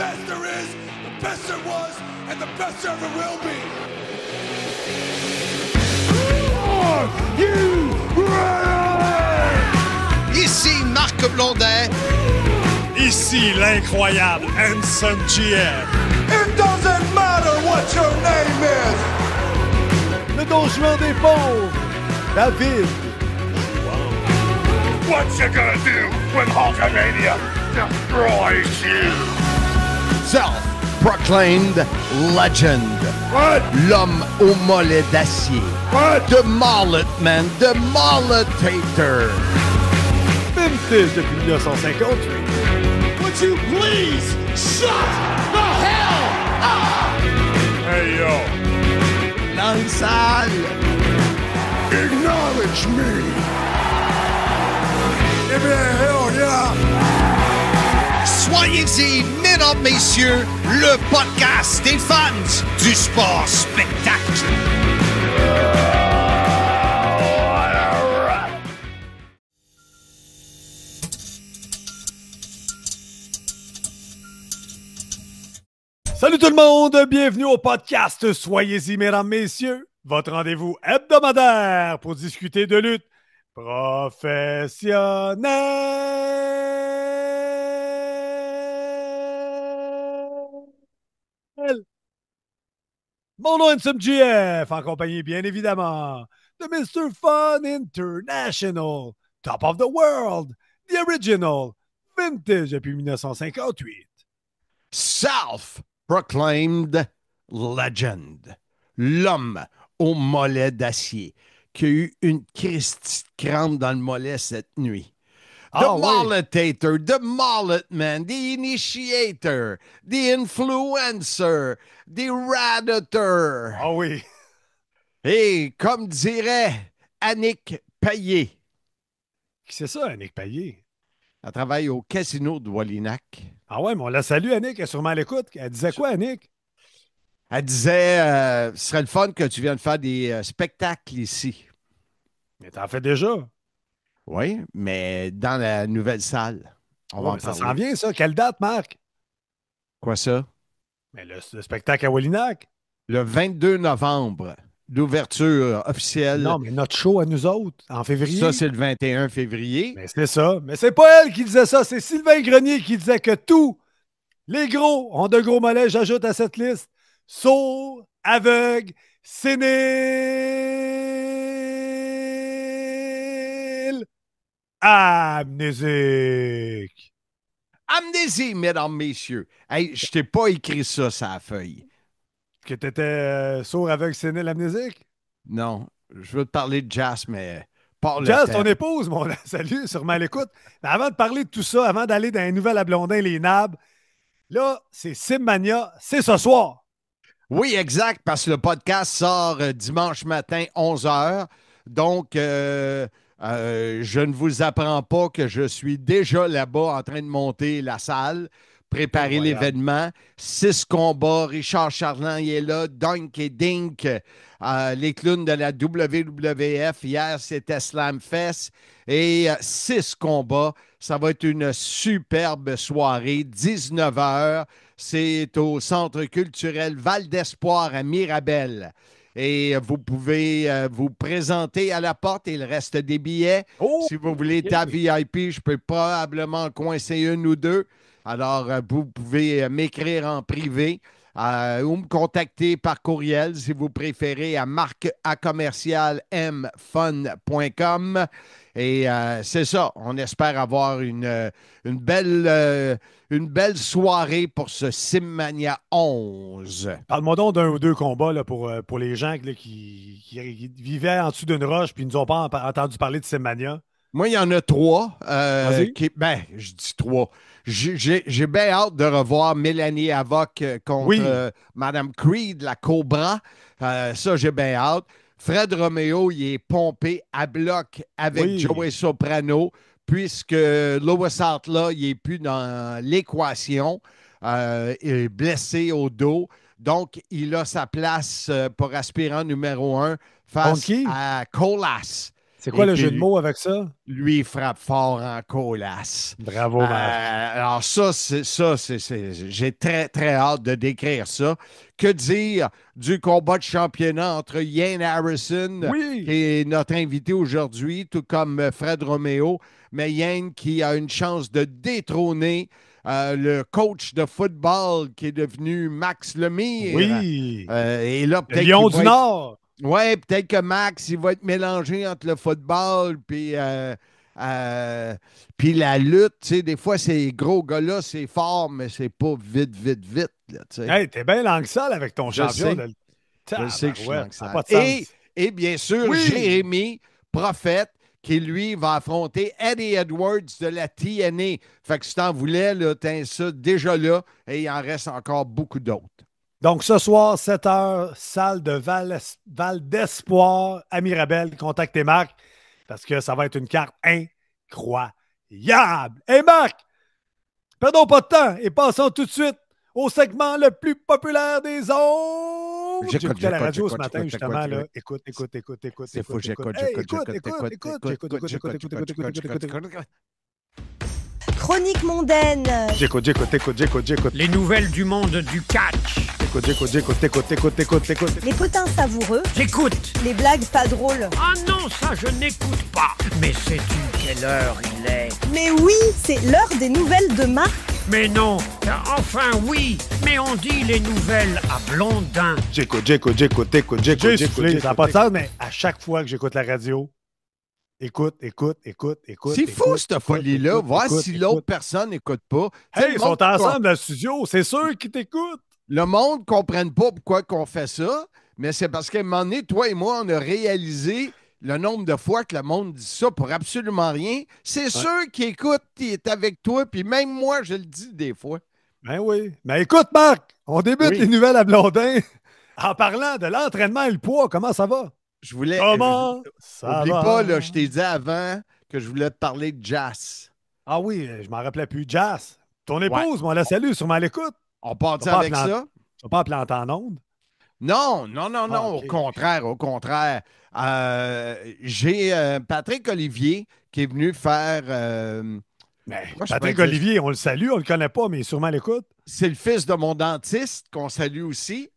best there is, the best there was, and the best there ever will be. Are you ready? Ici Marc Blondet. Ici l'incroyable Handsome GF. It doesn't matter what your name is. Le Don Juan des pauvres, David. What you gonna do when Hulkamania destroys you? Self-proclaimed legend. What? L'homme au mollet d'acier. What? The Mullet Man, the Mulletator. Vintage depuis 1958. Would you please shut the hell up? Hey yo. Dans le salle. Acknowledge me. Give me a hell yeah. Soyez-y, mesdames, messieurs, le podcast des fans du sport spectacle. Salut tout le monde, bienvenue au podcast Soyez-y, mesdames, messieurs, votre rendez-vous hebdomadaire pour discuter de lutte professionnelle. Mon nom est Handsome GF, en compagnie bien évidemment de Mr. Fun International, Top of the World, The Original, Vintage depuis 1958. Self-proclaimed legend. L'homme au mollet d'acier qui a eu une Christie de crampe dans le mollet cette nuit. The Mulletator, the Mullet Man, the Initiator, the Influencer, the Radiator. Ah oui. Et comme dirait Annick Payet, Qui c'est ça, Annick Payet? elle travaille au casino de Wallinac. Ah ouais, mais on la salue, Annick, elle est sûrement à l'écoute. Elle disait quoi, Annick? Elle disait, ce serait le fun que tu viennes faire des spectacles ici. Mais t'en fais déjà. Oui, mais dans la nouvelle salle. On va en Ça parler. s'en vient, ça. Quelle date, Marc? Quoi ça? Mais le spectacle à Wallinac. Le 22 novembre, l'ouverture officielle. Non, mais notre show à nous autres, en février. Ça, c'est le 21 février. Mais c'est ça. Mais c'est pas elle qui disait ça, c'est Sylvain Grenier qui disait que tous les gros ont de gros mollets. J'ajoute à cette liste sourds, aveugles, séniles, amnésiques. Amnésie, mesdames, messieurs. Hey, je t'ai pas écrit ça sur la feuille. Que t'étais sourd, aveugle, sénile, amnésique? Non, je veux te parler de Jazz, mais pas le Jazz, temps. ton épouse, mon salut, sûrement à l'écoute. Mais avant de parler de tout ça, avant d'aller dans les nouvelles à Blondin, les nabs, là, c'est Simmania, c'est ce soir. Oui, exact, parce que le podcast sort dimanche matin, 11h. Donc, je ne vous apprends pas que je suis déjà là-bas en train de monter la salle, préparer Incroyable. l'événement. 6 combats, Richard Charland il est là, Dunk et Dink, les clowns de la WWF. Hier, c'était Slamfest. Et 6 combats. Ça va être une superbe soirée, 19h. C'est au Centre culturel Val d'Espoir à Mirabel. Et vous pouvez vous présenter à la porte. Il reste des billets. Oh! Si vous voulez ta VIP, je peux probablement coincer une ou deux. Alors, vous pouvez m'écrire en privé ou me contacter par courriel si vous préférez à marc@mfun.com. Et c'est ça. On espère avoir une belle soirée pour ce Simmania 11. Parle-moi donc d'un ou deux combats là, pour les gens là, qui vivaient en dessous d'une roche puis ils nous ont pas entendu parler de Simmania. Moi, il y en a 3. Vas-y. Je dis 3. J'ai bien hâte de revoir Mélanie Avoc contre Madame Creed, la Cobra. Ça, j'ai bien hâte. Fred Romeo, il est pompé à bloc avec Joey Soprano, puisque Lois Outlaw, il n'est plus dans l'équation. Il est blessé au dos. Donc, il a sa place pour aspirant numéro 1 face à Colas. C'est quoi Et le puis, jeu de mots avec ça? lui, il frappe fort en colasse. Bravo, Marc. Alors j'ai très, très hâte de décrire ça. Que dire du combat de championnat entre Ian Harrison, qui Oui! est notre invité aujourd'hui, tout comme Fred Romeo, mais Ian qui a une chance de détrôner le coach de football qui est devenu Max Lemire. Oui! Et là, Le peut-être Lion qu'il du va être Nord! ouais, peut-être que Max, il va être mélangé entre le football puis la lutte. Tu sais, des fois, ces gros gars-là, c'est fort, mais c'est pas vite, vite, vite. Là, tu sais. Hey, t'es bien langue sale avec ton Je le champion. sais. Là. Je le sais que je suis Tabarouette, ça n'a langsal. pas de sens. Et bien sûr, Oui! Jérémy, prophète, qui lui va affronter Eddie Edwards de la TNA. Fait que si t'en voulais, là, t'as ça déjà là, et il en reste encore beaucoup d'autres. Donc, ce soir, 7 heures, salle de Val d'Espoir à Mirabel. Contactez Marc parce que ça va être une carte incroyable. Hey Marc, perdons pas de temps et passons tout de suite au segment le plus populaire des ondes. J'écoutais la radio ce matin, justement. Là. Écoute. C'est faux, j'écoute. Hey, écoute. Chronique mondaine. J'écoute. Les nouvelles du monde du catch. Écoute. Les potins savoureux. J'écoute. Les blagues pas drôles. Ah non, ça je n'écoute pas. Mais sais-tu quelle heure il est? Mais oui, c'est l'heure des nouvelles de Marc. Mais non, enfin oui, mais on dit les nouvelles à Blondin. J'écoute. Ça n'a pas de sens, mais à chaque fois que j'écoute la radio, écoute. C'est fou, cette folie-là. Voir si l'autre personne n'écoute pas. Tu sais, Hey, le ils sont monde ensemble dans le studio, c'est sûr qu'ils t'écoutent. Le monde ne comprenne pas pourquoi qu'on fait ça, mais c'est parce qu'à un moment donné, toi et moi, on a réalisé le nombre de fois que le monde dit ça pour absolument rien. C'est sûr qu'il écoute, il est avec toi, puis même moi, je le dis des fois. Ben oui. Mais écoute, Marc, on débute Oui. les nouvelles à Blondin en parlant de l'entraînement et le poids. Comment ça va? Je voulais. Comment ça Oublie va? pas, là, je t'ai dit avant que je voulais te parler de jazz. Ah oui, je m'en rappelais plus. Jazz. Ton épouse, moi, la salue, sûrement à l'écoute. On part Tu vas pas avec appeler ça? Tu vas pas appeler en temps d'onde? Non, ok. au contraire. J'ai Patrick Olivier qui est venu faire. Mais Moi, je Patrick pourrais dire- Olivier, on le salue, on le connaît pas, mais sûrement à l'écoute. C'est le fils de mon dentiste qu'on salue aussi.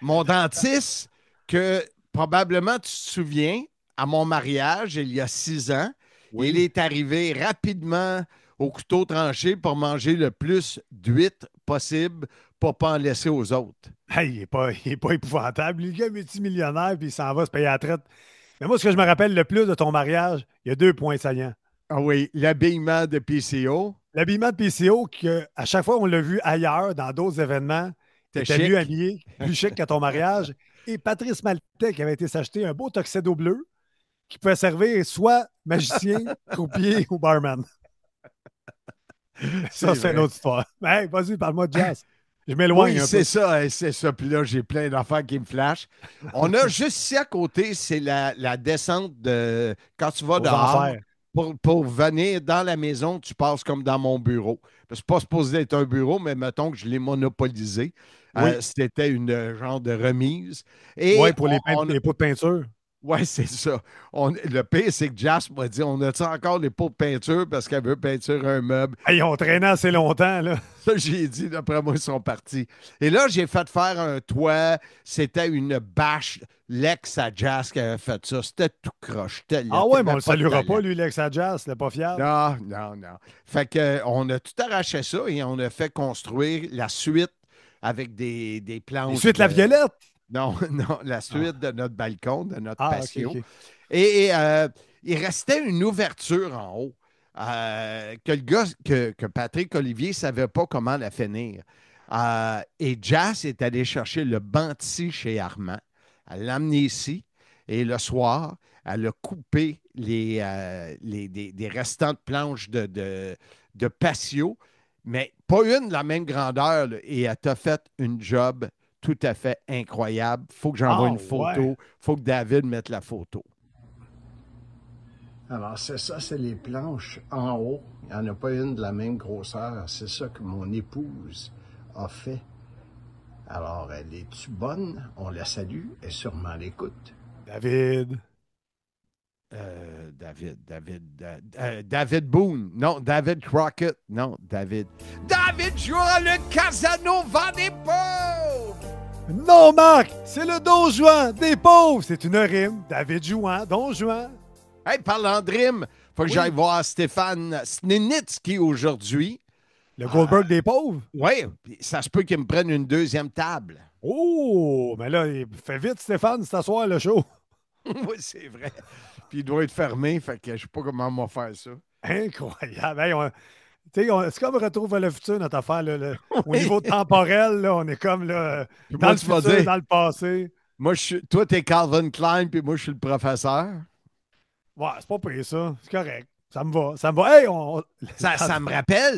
Mon dentiste, que probablement tu te souviens, à mon mariage, il y a 6 ans, Oui. il est arrivé rapidement au couteau tranché pour manger le plus d'huîtres possible pour pas en laisser aux autres. Hey, il est pas épouvantable. Le gars est multimillionnaire, puis il s'en va se payer à la traite. Mais moi, ce que je me rappelle le plus de ton mariage, il y a 2 points saillants. Ah oui, l'habillement de PCO. L'habillement de PCO, que, à chaque fois on l'a vu ailleurs, dans d'autres événements, T'es était chic. mieux habillé, plus chic qu'à ton mariage. Et Patrice Maltais, qui avait été s'acheter un beau tuxedo bleu, qui pouvait servir soit magicien, croupier ou barman. Ça, c'est une vrai. autre histoire. Hey, vas-y, parle-moi de jazz. Je m'éloigne Oui, un c'est peu. ça, c'est ça. Puis là, j'ai plein d'affaires qui me flashent. On a juste ici à côté, c'est la descente de quand tu vas Aux dehors. enfers. Pour venir dans la maison, tu passes comme dans mon bureau. C'est pas supposé être un bureau, mais mettons que je l'ai monopolisé. Oui. C'était une genre de remise. Et Oui, pour les on- pots de peinture. ouais, c'est ça. Le pire, c'est que Jas m'a dit on a-tu encore les pots de peinture parce qu'elle veut peinture un meuble. Hey, ils ont traîné assez longtemps, là. Ça, j'ai dit, d'après moi, ils sont partis. Et là, j'ai fait faire un toit. C'était une bâche. L'ex à Jas qui avait fait ça. C'était tout croche. Ah ouais, mais on le saluera pas, lui, l'ex à jazz, c'est pas fiable. Non. Fait que, on a tout arraché ça et on a fait construire la suite avec des planches. Ensuite, la violette. Non, la suite de notre balcon, de notre Ah, patio. ok. Et il restait une ouverture en haut que le gars, que Patrick Olivier ne savait pas comment la finir. Et Jazz est allé chercher le banti chez Armand. Elle l'a amené ici. Et le soir, elle a coupé des restants de planches de patio, mais pas une de la même grandeur. Là, et elle t'a fait une job tout à fait incroyable. Faut que j'envoie une photo. Ouais. Faut que David mette la photo. Alors, c'est ça, c'est les planches en haut. Il n'y en a pas une de la même grosseur. C'est ça que mon épouse a fait. Alors, elle est-tu bonne? On la salue et sûrement l'écoute. David. David Boone. Non, David Crockett. Non, David. David jouera le Casanova des pauvres! Non, Marc, c'est le Don Juan des pauvres. C'est une rime. David Jouan, Don Juan. Hey, parlant de rime, faut que j'aille voir Stéphane Snenitsky aujourd'hui. Le Goldberg des pauvres? Oui, ça se peut qu'il me prenne une deuxième table. Oh, mais là, fais vite, Stéphane, c'est soir le show. Oui, c'est vrai. Puis il doit être fermé, fait que je sais pas comment on va faire ça. Incroyable. Hey, c'est comme Retour vers le futur, notre affaire. Là. Au niveau temporel, là, on est comme là, Puis dans moi, le tu vas futur, dire- dans le passé. Moi, toi, t'es Calvin Klein, puis moi, je suis le professeur. Ouais, c'est pas pire, ça. C'est correct. Ça me va. Ça me va. Hey,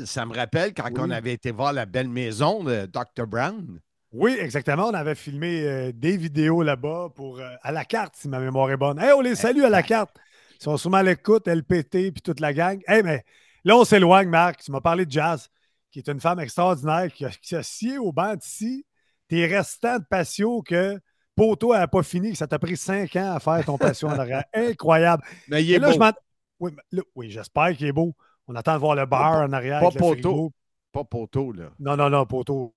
Ça me rappelle quand Oui. on avait été voir la belle maison de Dr. Brown. Oui, exactement. On avait filmé des vidéos là-bas pour à la carte, si ma mémoire est bonne. Hey, on les salue à la carte. Ils sont sûrement à l'écoute, LPT, puis toute la gang. Hey, mais là, on s'éloigne, Marc. Tu m'as parlé de Jazz, qui est une femme extraordinaire qui s'est sciée au banc d'ici. Tes restants de patio que Poto n'a pas fini, que ça t'a pris 5 ans à faire ton patio en arrière. Incroyable. Mais il Et est là, beau. je m'en- Oui, oui, j'espère qu'il est beau. On attend de voir le bar en arrière Pas avec le Poto. frigo. Pas Poto, là. Non, Poto.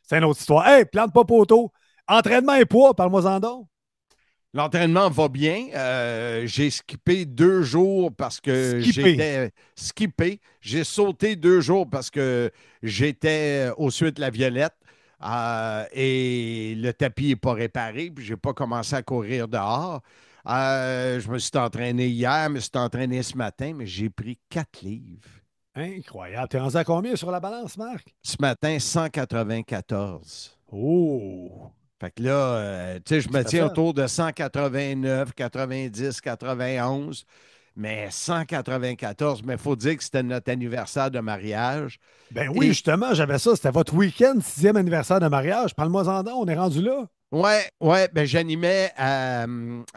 C'est une autre histoire. Hey, plante pas Poto. Entraînement et poids, parle-moi-en donc. L'entraînement va bien. J'ai skippé 2 jours parce que Skippé. j'étais skippé. J'ai sauté 2 jours parce que j'étais au suite de la Violette et le tapis n'est pas réparé. Puis je n'ai pas commencé à courir dehors. Je me suis entraîné hier, je me suis entraîné ce matin, mais j'ai pris 4 livres. Incroyable. T'es rendu à combien sur la balance, Marc? Ce matin, 194. Oh! Fait que là, tu sais, je me Ça tiens fait. autour de 189, 90, 91, mais 194, mais il faut dire que c'était notre anniversaire de mariage. Ben oui, Et- justement, j'avais ça. C'était votre week-end, 6e anniversaire de mariage. Parle-moi-en donc, on est rendu là. Ouais, ben j'animais à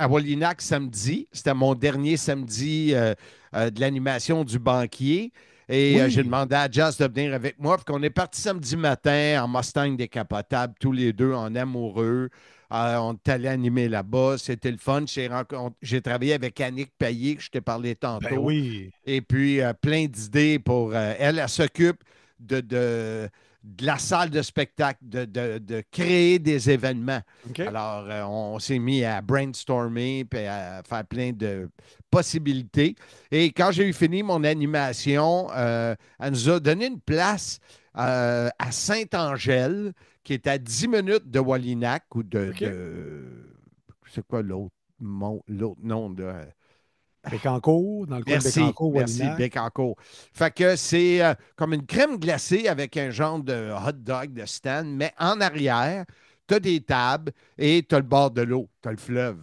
Wallinac samedi. C'était mon dernier samedi de l'animation du banquier. Et Oui. j'ai demandé à Jazz de venir avec moi. Puis qu'on est parti samedi matin en Mustang décapotable, tous les deux en amoureux. On est allé animer là-bas. C'était le fun. J'ai travaillé avec Annick Payet, que je t'ai parlé tantôt. Ben oui. Et puis, plein d'idées pour elle. Elle s'occupe de la salle de spectacle, de créer des événements. OK. Alors, on s'est mis à brainstormer et à faire plein de possibilités. Et quand j'ai eu fini mon animation, elle nous a donné une place à Saint-Angèle, qui est à 10 minutes de Wallinac ou OK. c'est quoi l'autre nom de. Bécancour, dans le coin de Merci, Bécancour, merci, Wallinac. Bécancour. Fait que c'est comme une crème glacée avec un genre de hot dog de stand, mais en arrière, tu as des tables et tu as le bord de l'eau, tu as le fleuve.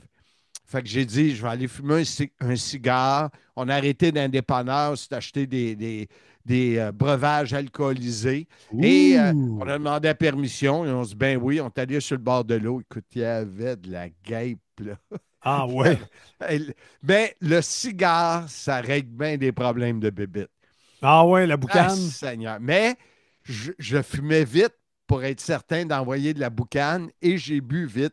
Fait que j'ai dit, je vais aller fumer un cigare. On a arrêté d'un dépanneur, s'est acheté des breuvages alcoolisés. Et on a demandé la permission et on se dit, ben oui, on est allé sur le bord de l'eau. Écoute, il y avait de la guêpe, là. Ah ouais. Ben, le cigare, ça règle bien des problèmes de bébite. Ah ouais, la Ah, boucane. Seigneur. Mais je fumais vite pour être certain d'envoyer de la boucane et j'ai bu vite.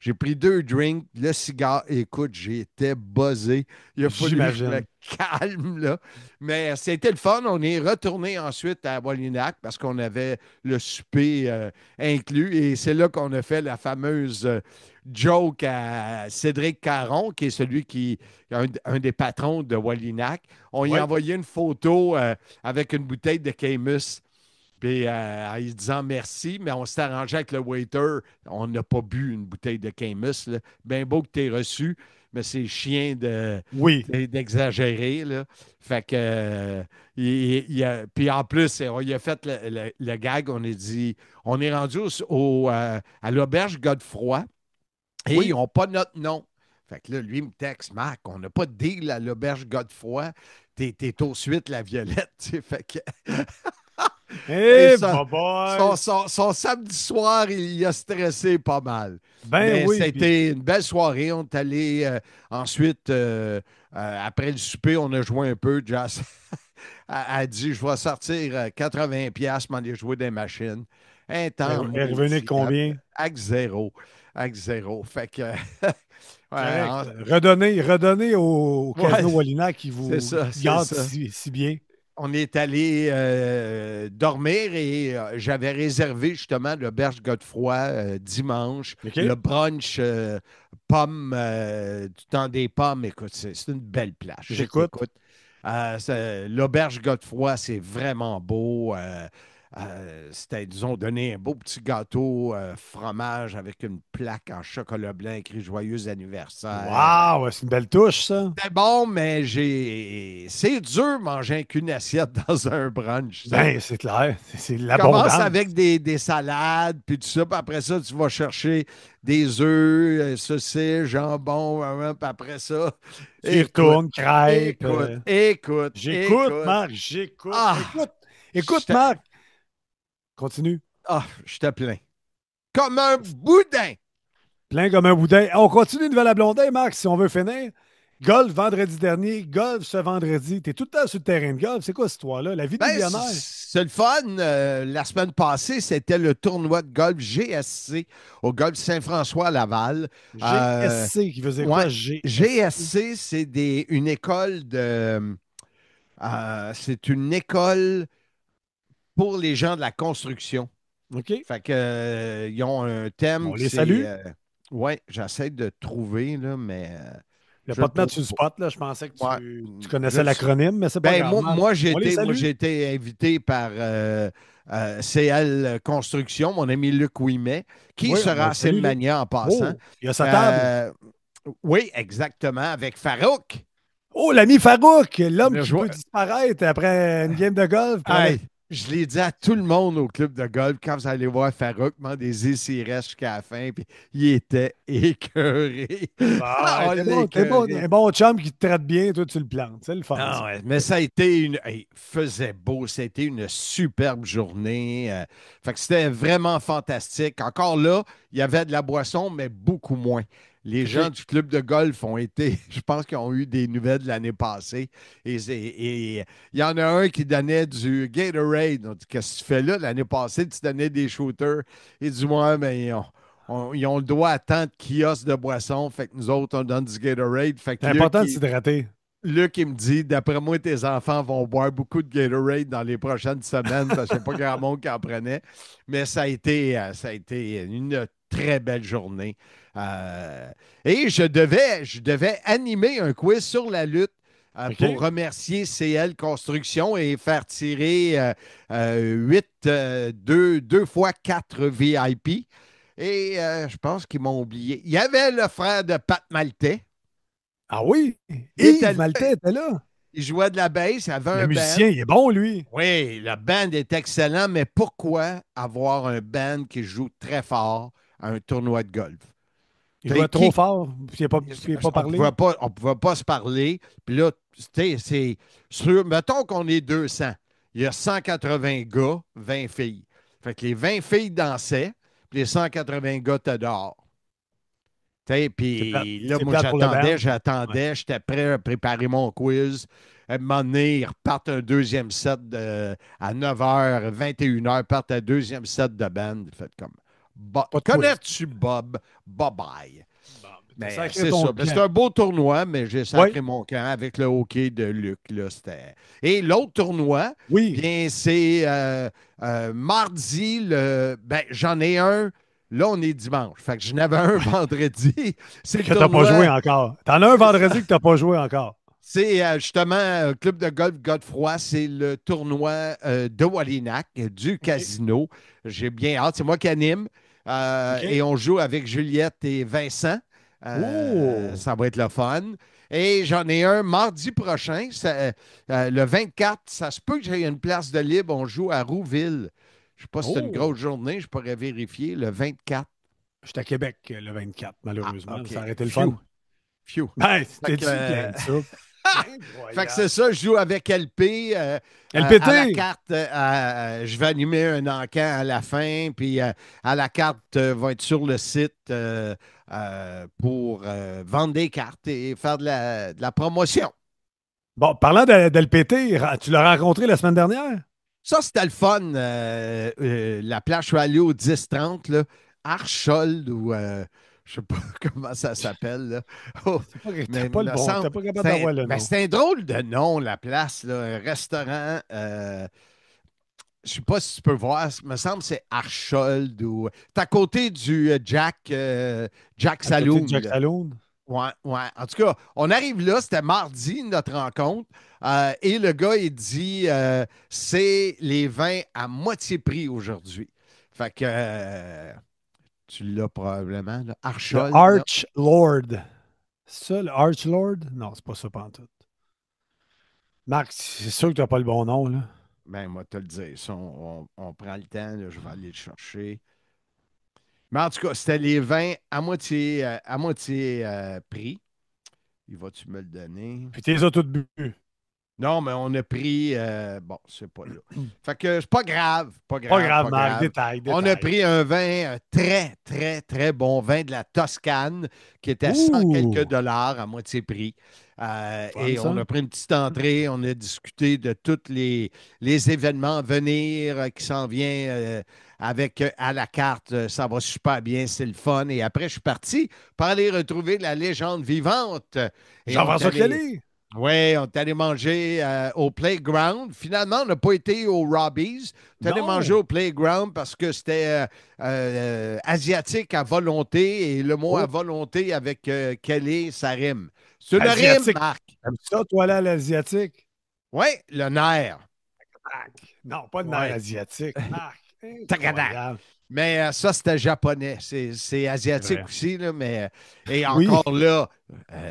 J'ai pris 2 drinks, le cigare. Écoute, j'étais buzzé. Il a fallu que je me J'imagine. calme, là. Mais c'était le fun. On est retourné ensuite à Wallinac parce qu'on avait le souper inclus. Et c'est là qu'on a fait la fameuse joke à Cédric Caron, qui est celui qui un des patrons de Wallinac. On lui Ouais. a envoyé une photo avec une bouteille de Camus. Puis en lui disant merci, mais on s'est arrangé avec le waiter. On n'a pas bu une bouteille de Camus. Là. Bien beau que tu aies reçu, mais c'est chien Oui. d'exagérer. Là. Fait que, puis en plus, on y a fait le gag. On a dit, on est rendu à l'auberge Godefroy et Oui. ils n'ont pas notre nom. Fait que là, lui, il me texte, Marc, on n'a pas de deal à l'auberge Godefroy. T'es au suite la Violette. Tu sais. Fait que. Eh, ça, boy. son samedi soir, il a stressé pas mal. Ben Mais oui. c'était une belle soirée. On est allé ensuite, après le souper, on a joué un peu. Jazz a dit, je vais sortir 80$, m'en aller jouer des machines. Un temps, Elle est revenue de combien? Avec zéro. Avec zéro. Fait que Ouais, Redonner au Casino Ouais, Wallina qui vous c'est ça, qui c'est garde ça. si bien. On est allé dormir et j'avais réservé justement l'auberge Godefroy dimanche. OK? Le brunch pommes, du temps des pommes. Écoute, c'est une belle plage. J'écoute. Écoute, l'auberge Godefroy, c'est vraiment beau. Ils ont donné un beau petit gâteau fromage avec une plaque en chocolat blanc écrit Joyeux anniversaire. Wow, c'est une belle touche, ça. C'était bon, mais c'est dur manger qu'une assiette dans un brunch. Tu sais. Ben, c'est clair. C'est Commence l'abondance. avec des salades, puis tout ça, puis après ça, tu vas chercher des œufs, saucisses, jambon, puis après ça, Tu y retournes, crêpes. J'écoute, écoute. Marc, j'écoute. Ah, Écoute, j'étais- Marc. Continue. je te plains. Comme un boudin. Plein comme un boudin. On continue Nouvelle à Blondin, Marc, si on veut finir. Golf vendredi dernier, golf ce vendredi. T'es tout le temps sur le terrain de golf. C'est quoi cette histoire-là? La vie de Ben, millionnaire. c'est le fun. La semaine passée, c'était le tournoi de golf GSC au golf Saint-François à Laval. GSC qui faisait quoi? Ouais, GSC, c'est une école c'est une école pour les gens de la construction. OK. Fait que, ils ont un thème On qui les c'est. salue. Ouais, j'essaie de trouver, là, mais. Je vais je pas le te mettre sur le trouve spot, là. Je pensais que pas. tu connaissais Je- l'acronyme, mais c'est pas Ben, grave. moi, Marc. moi, j'ai On les été, moi, salue. j'ai été invité par CL Construction, mon ami Luc Ouimet, qui Oui, on sera le à salue, Luc. Mania en passant. Oh, il y a sa table. Oui, exactement, avec Farouk. Oh, l'ami Farouk, l'homme Le qui joueur- peut disparaître après une game de golf. pour aller- Hey, je l'ai dit à tout le monde au club de golf, quand vous allez voir Farouk, demandez-y s'il reste jusqu'à la fin, puis il était écœuré. Ah, On t'es l'a bon, t'es bon. écœuré. Un bon chum qui te traite bien, toi, tu le plantes. C'est le fun. Ah ça. ouais, mais ça a été faisait beau, c'était une superbe journée. Fait que c'était vraiment fantastique. Encore là, il y avait de la boisson, mais beaucoup moins. Les OK. gens du club de golf ont été, je pense qu'ils ont eu des nouvelles de l'année passée. Et il y en a un qui donnait du Gatorade. On dit, qu'est-ce que tu fais là? L'année passée, tu donnais des shooters. Et du moins, mais ils ont le droit à tant de kiosques de boissons. Fait que nous autres, on donne du Gatorade. Fait que C'est important de s'hydrater. Luc, il me dit, d'après moi, tes enfants vont boire beaucoup de Gatorade dans les prochaines semaines parce qu'il n'y a pas grand monde qui en prenait. Mais ça a été une très belle journée. Et je devais animer un quiz sur la lutte OK. pour remercier CL Construction et faire tirer 2 fois 4 VIP. Et je pense qu'ils m'ont oublié. Il y avait le frère de Pat Maltais. Ah oui? Il était Yves Maltais était là. Il jouait de la bass, il avait Le un musicien, band. il est bon, lui. Oui, le band est excellent, mais pourquoi avoir un band qui joue très fort à un tournoi de golf? Il jouait trop fort. Il n'a pas On parlé. ne pouvait pas se parler. Puis là, c'est sûr. Mettons qu'on est 200. Il y a 180 gars, 20 filles. Fait que les 20 filles dansaient, puis les 180 gars étaient dehors. Puis là, C'est moi, plate pour le band. j'attendais, j'étais prêt à préparer mon quiz. À un moment donné, ils repartent un deuxième set à 9h, 21h, partent un deuxième set de band. Fait comme, Pas de connais-tu Bob? Bye-bye. Mais sacré c'est ton ça. Ben, camp. c'est un beau tournoi, mais j'ai sacré Oui. mon camp avec le hockey de Luc. Là, et l'autre tournoi, Oui. bien, c'est mardi. J'en ai un. Là, on est dimanche. Fait que je n'avais un vendredi. C'est Que tu n'as pas joué encore. T'en as un vendredi que tu n'as pas joué encore. C'est justement Club de golf Godefroy. C'est le tournoi de Wallinac, du casino. J'ai bien hâte. C'est moi qui anime. Et on joue avec Juliette et Vincent. Ça va être le fun. Et j'en ai un mardi prochain, le 24. Ça se peut que j'ai une place de libre. On joue à Rouville. Je ne sais pas si c'est une grosse journée. Je pourrais vérifier. Le 24. Je suis à Québec le 24, malheureusement. OK. Ça a arrêté le fun. Phew. Ben, Fait c'était que, plein de ça. Fait que c'est ça, je joue avec LP. LPT. À la carte, je vais animer un encan à la fin, puis à la carte va être sur le site pour vendre des cartes et faire de la promotion. Bon, parlant d'LPT, tu l'as rencontré la semaine dernière? Ça, c'était le fun. La plage, je suis allé au 10-30, là, Archold, ou je Je sais pas comment ça s'appelle, là. Oh, mais T'as pas le me bon, semble- t'as pas capable d'avoir le nom. mais c'est un drôle de nom, la place, là. Un restaurant. Je sais pas si tu peux voir. Il me semble que c'est Archold ou. C'est à côté du Jack À côté Saloon, de Jack là. Saloon. Ouais, ouais. En tout cas, on arrive là, c'était mardi, notre rencontre. Et le gars, il dit c'est les vins à moitié prix aujourd'hui. Fait que tu l'as probablement, là. Le Archold, là. Arch Lord. C'est ça, le Arch Lord? Non, c'est pas ça, pantoute. Marc, c'est sûr que tu n'as pas le bon nom, là. Ben, moi, te le dire. Ça, on prend le temps, là, je vais aller le chercher. Mais en tout cas, c'était les vins à moitié prix. Il va-tu me le donner? Puis tu les as toutes bu. Non, mais on a pris. Bon, c'est pas là. Fait que c'est pas grave. Pas grave. Pas grave, pas Marc, grave. détail. On a pris un vin, un très, très, très bon vin de la Toscane qui était 100 Ouh! quelques dollars à moitié prix. Et ça. on a pris une petite entrée, on a discuté de tous les événements à venir qui s'en viennent avec à la carte. Ça va super bien, c'est le fun. Et après, je suis parti pour aller retrouver la légende vivante. Et on est Jean-François allé- Kelly. oui, on est allé manger au Playground. Finalement, on n'a pas été au Robbie's. On est allé Non. manger au Playground parce que c'était asiatique à volonté et le mot Oh. à volonté avec Kelly, ça rime. C'est une Asiatique. rime, Marc. T'aimes ça, toi, là, l'asiatique? Oui, le nerf. Marc. Non, pas de Ouais. nerf asiatique. Marc. Tagada. Incroyable. Mais ça, c'était japonais. C'est asiatique vrai. aussi, là, mais et Oui. encore là,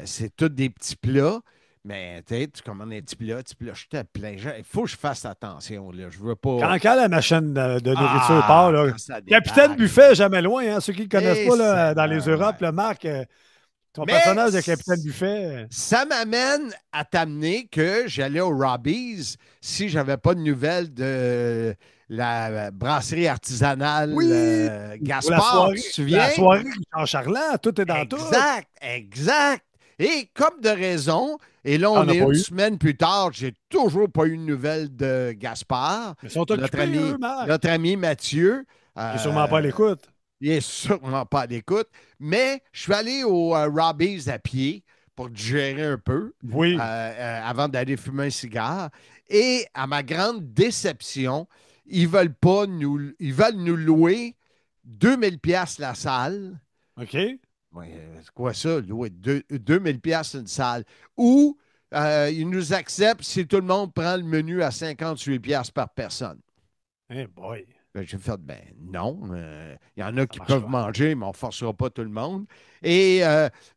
c'est tous des petits plats. Mais tu commandes un petit plat, j'étais plein. Il faut que je fasse attention. Là. Je veux pas. Quand la machine de nourriture Ah, part, là, quand ça débarque. Capitaine Buffet, jamais loin. Hein, ceux qui ne connaissent Eh, pas là, dans les Seigneur, Europes, ouais. le Marc, ton Mais personnage de Capitaine Buffet. Ça m'amène à t'amener que j'allais au Robbie's si j'avais pas de nouvelles de la brasserie artisanale Oui, Gaspard. Tu te souviens? La soirée en Charlant, tout est dans tout. Exact, exact. Et comme de raison, et là, On on n'a est pas une eu. semaine plus tard, j'ai toujours pas eu de nouvelles de Gaspard. Ils sont Notre occupés, ami, eux, Marc. notre ami Mathieu. Ils ne sont sûrement pas à l'écoute. Il est sûrement pas à l'écoute. Mais je suis allé au Robbie's à pied pour digérer un peu Oui. avant d'aller fumer un cigare. Et à ma grande déception, ils veulent nous louer 2000$ la salle. OK. Ouais, c'est quoi ça, louer 2000$ une salle? Ou ils nous acceptent si tout le monde prend le menu à 58$ par personne. Hey boy. Ben, j'ai fait, ben non. Il y en a qui marche peuvent pas. manger, mais on ne forcera pas tout le monde. Et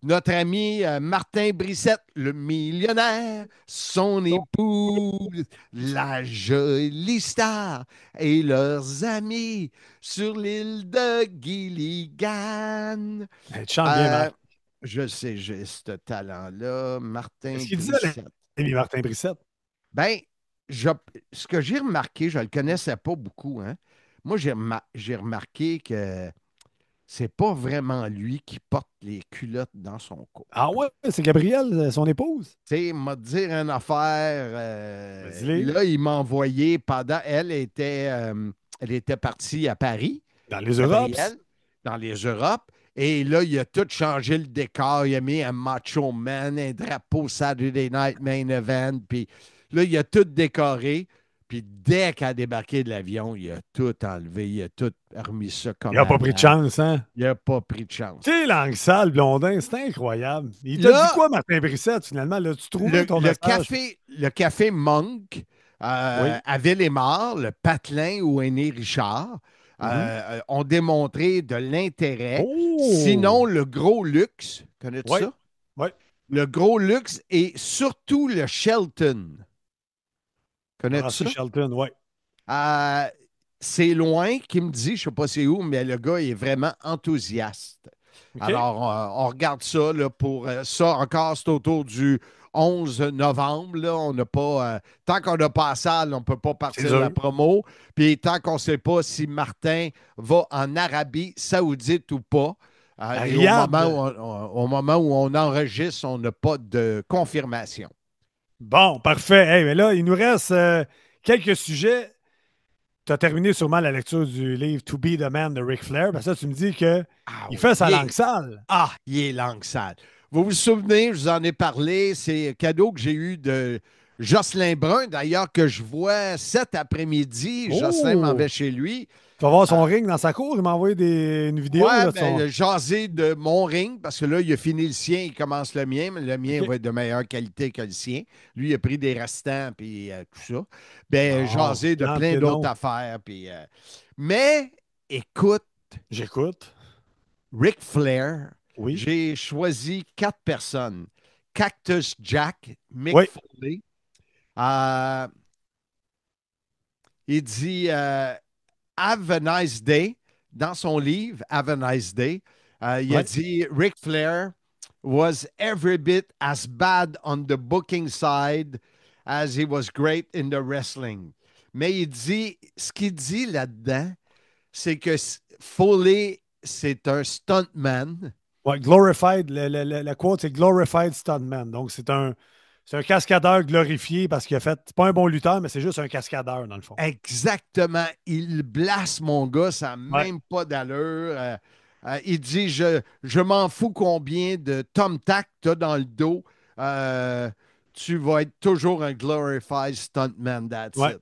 notre ami Martin Brissette, le millionnaire, son épouse, la jolie star et leurs amis sur l'île de Gilligan. Hey, tu chantes bien, Marc. Je sais, j'ai ce talent-là. Martin Qu'est-ce qu'il disait, Brissette. Émile Martin Brissette? Ben, ce que j'ai remarqué, je ne le connaissais pas beaucoup, hein. Moi, j'ai remarqué que c'est pas vraiment lui qui porte les culottes dans son couple. Ah ouais, c'est Gabrielle, son épouse. Tu sais, il m'a dit une affaire. Vas-y. Là, il m'a envoyé pendant. Elle était partie à Paris. Dans les Europes. Gabrielle, dans les Europes. Et là, il a tout changé le décor. Il a mis un Macho Man, un drapeau Saturday Night Main Event. Puis là, il a tout décoré. Puis dès qu'elle a débarqué de l'avion, il a tout enlevé. Il a tout remis ça comme Il n'a pas pris de chance, hein? Il n'a pas pris de chance. Tu sais, langue sale, blondin, c'est incroyable. Il Là, t'a dit quoi, Martin Brissette, finalement? L'as-tu trouvé ton message? Le café Monk à Ville-et-Mort, le patelin où est né Richard, ont démontré de l'intérêt. Oh! Sinon, le gros luxe, connais-tu Ouais. ça? Oui. Le gros luxe et surtout le Shelton. Connais-tu ça? Shelton, oui. C'est loin qui me dit, je ne sais pas c'est où, mais le gars est vraiment enthousiaste. OK. Alors, on regarde ça là, pour ça encore, c'est autour du 11 novembre. Là, on n'a pas, tant qu'on n'a pas la salle, on ne peut pas partir C'est de la sûr. promo. Puis tant qu'on ne sait pas si Martin va en Arabie Saoudite ou pas. Et Riyad. au moment où on enregistre, on n'a pas de confirmation. Bon, parfait. Hey, mais là, il nous reste quelques sujets. tu as terminé sûrement la lecture du livre To Be the Man de Ric Flair. Parce que ça, tu me dis qu'il Oui, fait sa il est- langue sale. Ah, il est langue sale. Vous vous souvenez, je vous en ai parlé, c'est un cadeau que j'ai eu de Jocelyn Brun, d'ailleurs, que je vois cet après-midi. Jocelyn m'en va chez lui. Tu vas voir son ring dans sa cour. Il m'a envoyé une vidéo. Ouais, Là, de ben, son... il a jasé de mon ring, parce que là, il a fini le sien, il commence le mien, mais le mien OK. va être de meilleure qualité que le sien. Lui, il a pris des restants, puis tout ça. Ben, Bon, jasé de plein champion. d'autres affaires. Mais, écoute, J'écoute. Ric Flair, Oui. j'ai choisi 4 personnes. Cactus Jack, Mick Oui. Foley. Il dit Have a nice day. Dans son livre, Have a nice day, il a Ouais. dit Ric Flair was every bit as bad on the booking side as he was great in the wrestling. Mais il dit, ce qu'il dit là-dedans, c'est que Foley, c'est un stuntman. Ouais, glorified. La quote, c'est glorified stuntman. Donc, c'est un cascadeur glorifié parce qu'il a fait. C'est pas un bon lutteur, mais c'est juste un cascadeur, dans le fond. Exactement. Il blasse mon gars, ça n'a Ouais. même pas d'allure. Il dit je m'en fous combien de Tom Tack tu as dans le dos. Tu vas être toujours un glorified stuntman, that's Ouais. it.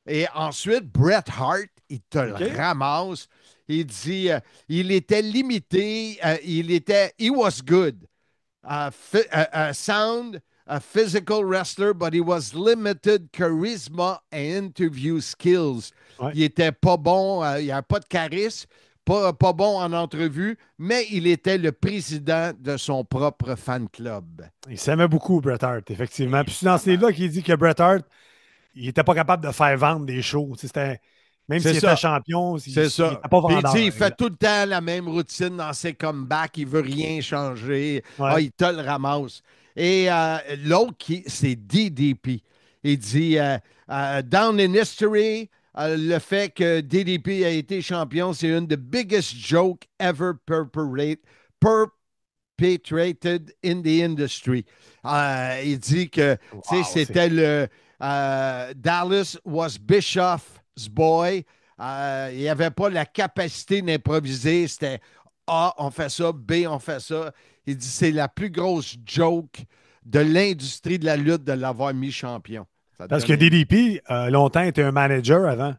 Et ensuite, Bret Hart, il te OK. le ramasse. Il dit il était limité, he was good. Sound, a physical wrestler, but he was limited charisma and interview skills. Ouais. Il était pas bon, il n'avait pas de charisme, pas bon en entrevue, mais il était le président de son propre fan club. Il s'aimait beaucoup, Bret Hart, effectivement. Puis c'est dans ce livre-là qu'il dit que Bret Hart, il n'était pas capable de faire vendre des shows. Même C'est s'il ça. était champion, il C'est ça. n'était pas Puis vendeur. il fait tout le temps la même routine dans ses comebacks. Il veut rien changer. Ouais. Ah, il te le ramasse. Et l'autre, c'est DDP. Il dit Down in history, le fait que DDP a été champion, c'est une des biggest jokes ever perpetrated in the industry. Il dit que Wow, c'était le Dallas was Bischoff's boy. Il n'y avait pas la capacité d'improviser. C'était A, on fait ça, B, on fait ça. Il dit c'est la plus grosse joke de l'industrie de la lutte de l'avoir mis champion. Parce que DDP, longtemps, était un manager avant.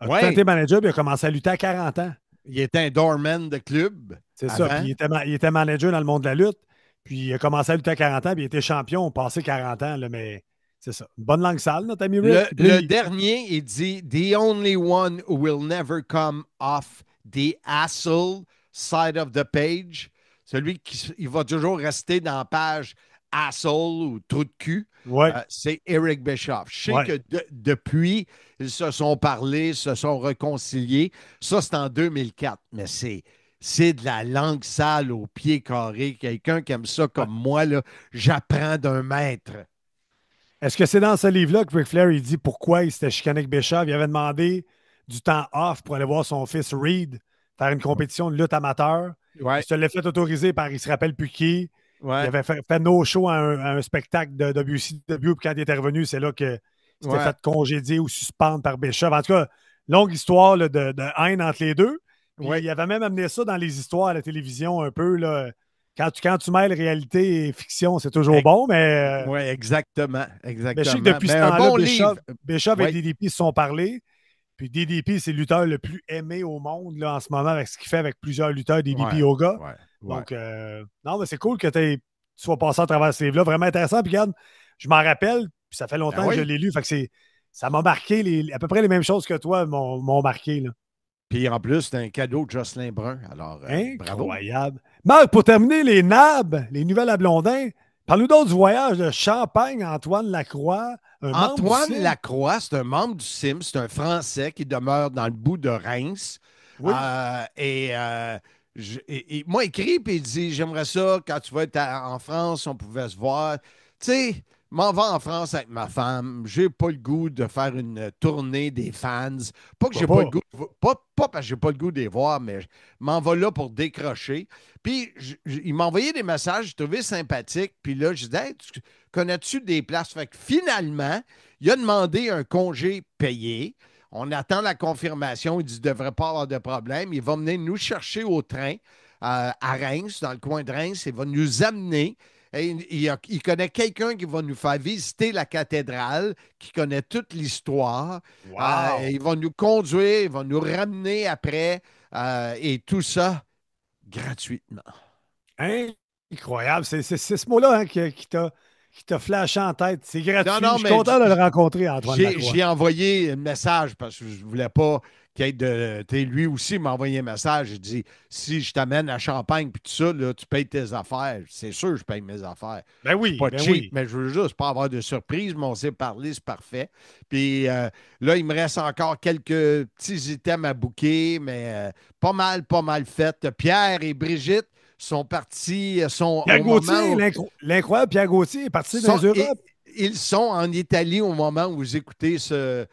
Ouais. Quand il était manager, puis il a commencé à lutter à 40 ans. Il était un doorman de club. C'est ça. Puis il était manager dans le monde de la lutte. Puis il a commencé à lutter à 40 ans, puis il était champion passé 40 ans. Là, mais c'est ça. Une bonne langue sale, notre ami Rick. Le dernier, il dit The only one who will never come off the asshole side of the page. Celui qui il va toujours rester dans la page asshole ou trou de cul. Ouais. C'est Eric Bischoff. Je sais Ouais. que depuis, ils se sont parlé, se sont réconciliés. Ça, c'est en 2004. Mais c'est de la langue sale au pied carré. Quelqu'un qui aime ça comme moi, là, j'apprends d'un maître. Est-ce que c'est dans ce livre-là que Ric Flair il dit pourquoi il s'était chicané avec Bischoff? Il avait demandé du temps off pour aller voir son fils Reed faire une compétition de lutte amateur. Ouais. Il se l'ait fait autoriser par il se rappelle plus qui. Ouais. Il avait fait no-show à un spectacle de WCW, puis quand il était revenu, c'est là que c'était fait congédier ou suspendre par Bischoff. En tout cas, longue histoire là, de haine entre les deux. Puis il avait même amené ça dans les histoires à la télévision un peu. Là. Quand tu mêles réalité et fiction, c'est toujours bon, mais... Oui, exactement. Mais je sais que depuis ce temps-là, Bischoff et DDP se sont parlé. Puis DDP, c'est le lutteur le plus aimé au monde là, en ce moment avec ce qu'il fait avec plusieurs lutteurs DDP Yoga. Donc, non, mais c'est cool que tu sois passé à travers ce livre-là. Vraiment intéressant. Puis regarde, je m'en rappelle, puis ça fait longtemps que je l'ai lu. Fait que ça m'a marqué. À peu près les mêmes choses que toi m'ont marqué. Là. Puis en plus, c'est un cadeau de Jocelyn Brun. Alors, incroyable. Marc, pour terminer, les NAB, les nouvelles à Blondin, parle-nous donc du voyage de Champagne, Antoine Lacroix. Antoine Lacroix, c'est un membre du CIM, c'est un Français qui demeure dans le bout de Reims. Oui. Il m'a écrit et il dit j'aimerais ça, quand tu vas être en France, on pouvait se voir. Tu sais, m'en vais en France avec ma femme. J'ai pas le goût de faire une tournée des fans. Pas que j'ai pas le goût. Pas parce que j'ai pas le goût de les voir, mais je m'en vais là pour décrocher. Puis il m'a envoyé des messages, j'ai trouvé sympathique. Puis là, je disais hey, connais-tu des places? Fait que finalement, il a demandé un congé payé. On attend la confirmation. Il dit qu'il ne devrait pas avoir de problème. Il va venir nous chercher au train à Reims, dans le coin de Reims. Il va nous amener. Et il connaît quelqu'un qui va nous faire visiter la cathédrale, qui connaît toute l'histoire. Wow! Il va nous conduire, il va nous ramener après. Et tout ça gratuitement. Hein? Incroyable. C'est ce mot-là hein, qui t'a flashé en tête. C'est gratuit. Non, Je suis mais content de le rencontrer, Antoine Lacroix. J'ai envoyé un message parce que je ne voulais pas qu'il y ait de. Lui aussi m'a envoyé un message. Il dit si je t'amène à Champagne puis tout ça, là, tu payes tes affaires. C'est sûr que je paye mes affaires. Ben oui, Je suis pas ben cheap, oui. mais je veux juste pas avoir de surprise, mais on s'est parlé, c'est parfait. Puis là, il me reste encore quelques petits items à booker, mais pas mal fait. Pierre et Brigitte sont partis, sont Pierre au moment Gauthier, où- l'incroyable Pierre Gauthier est parti dans sont- Europe. ils sont en Italie au moment où vous écoutez ce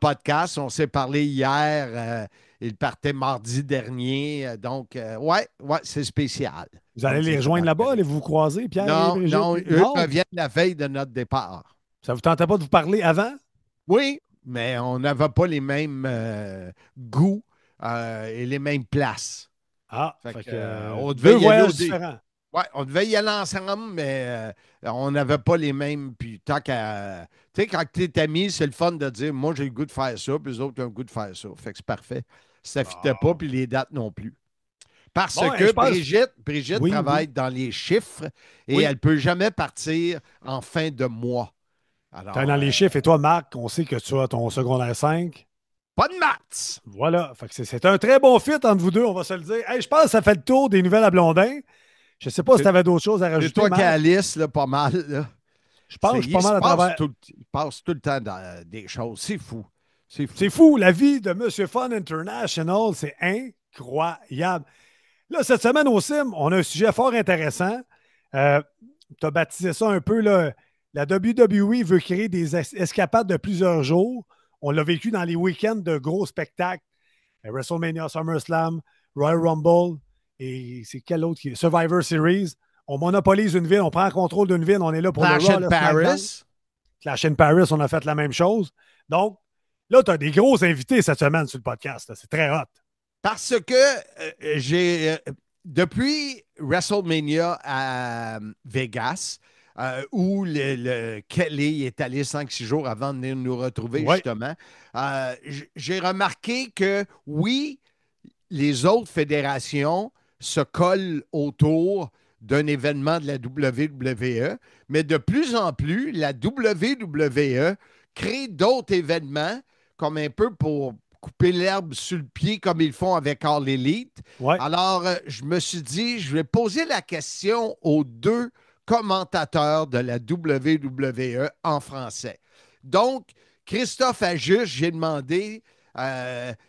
podcast. On s'est parlé hier. Ils partaient mardi dernier. Donc, ouais, c'est spécial. Vous allez Donc, les c'est rejoindre là-bas, parfait. allez vous croiser, Pierre et Non, Brigitte? non, eux reviennent la veille de notre départ. Ça vous tentait pas de vous parler avant? Oui, mais on n'avait pas les mêmes goûts et les mêmes places. Ah, Fait fait que, que, on devait deux y aller voyages différents. Ouais, on devait y aller ensemble, mais on n'avait pas les mêmes. Puis tant qu'à. Tu sais, quand tu es ami, c'est le fun de dire moi, j'ai le goût de faire ça, puis les autres ont le goût de faire ça. Fait que c'est parfait. Ça ne fitait pas, puis les dates non plus. Parce Bon, que je pense- Brigitte Oui, travaille dans les chiffres et Oui. elle ne peut jamais partir en fin de mois. Alors, T'es dans les chiffres. Et toi, Marc, on sait que tu as ton secondaire 5. pas de maths! Voilà. Fait que c'est un très bon fit entre vous deux, on va se le dire. Hey, je pense que ça fait le tour des nouvelles à Blondin. Je ne sais pas si tu avais d'autres choses à C'est rajouter, toi qui Marc. as Alice, là, pas mal. Là. Je pense que je suis pas mal à travers. Il passe tout le temps dans des choses. C'est fou. C'est fou. C'est fou, la vie de Monsieur Fun International, c'est incroyable. Là, cette semaine au CIM, on a un sujet fort intéressant. Tu as baptisé ça un peu, là, la WWE veut créer des escapades de plusieurs jours. On l'a vécu dans les week-ends de gros spectacles. WrestleMania, SummerSlam, Royal Rumble, et c'est quel autre qui est? Survivor Series. On monopolise une ville, on prend le contrôle d'une ville, on est là pour Clash le Raw, in le SmackDown. Paris. Clash in Paris, on a fait la même chose. Donc, là, tu as des gros invités cette semaine sur le podcast. là. C'est très hot. Parce que j'ai, depuis WrestleMania à Vegas, où le Kelly est allé 5-6 jours avant de venir nous retrouver, Ouais. justement, j'ai remarqué que oui, les autres fédérations se collent autour d'un événement de la WWE, mais de plus en plus, la WWE crée d'autres événements comme un peu pour couper l'herbe sur le pied comme ils font avec All Elite. Ouais. Alors, je me suis dit, je vais poser la question aux deux commentateurs de la WWE en français. Donc, Christophe Ajuste, j'ai demandé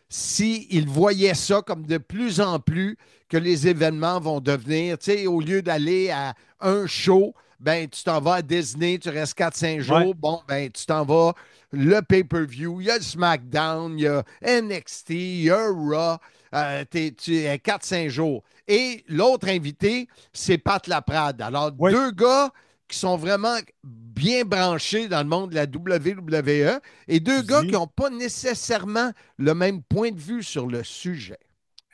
s'il voyait ça comme de plus en plus que les événements vont devenir, tu sais, au lieu d'aller à un show, ben tu t'en vas à Disney, tu restes 4-5 jours, Ouais. bon, ben tu t'en vas le pay-per-view, il y a le SmackDown, il y a NXT, il y a Raw, tu es 4-5 jours. Et l'autre invité, c'est Pat Laprade. Alors, Oui. deux gars qui sont vraiment bien branchés dans le monde de la WWE et deux gars qui n'ont pas nécessairement le même point de vue sur le sujet.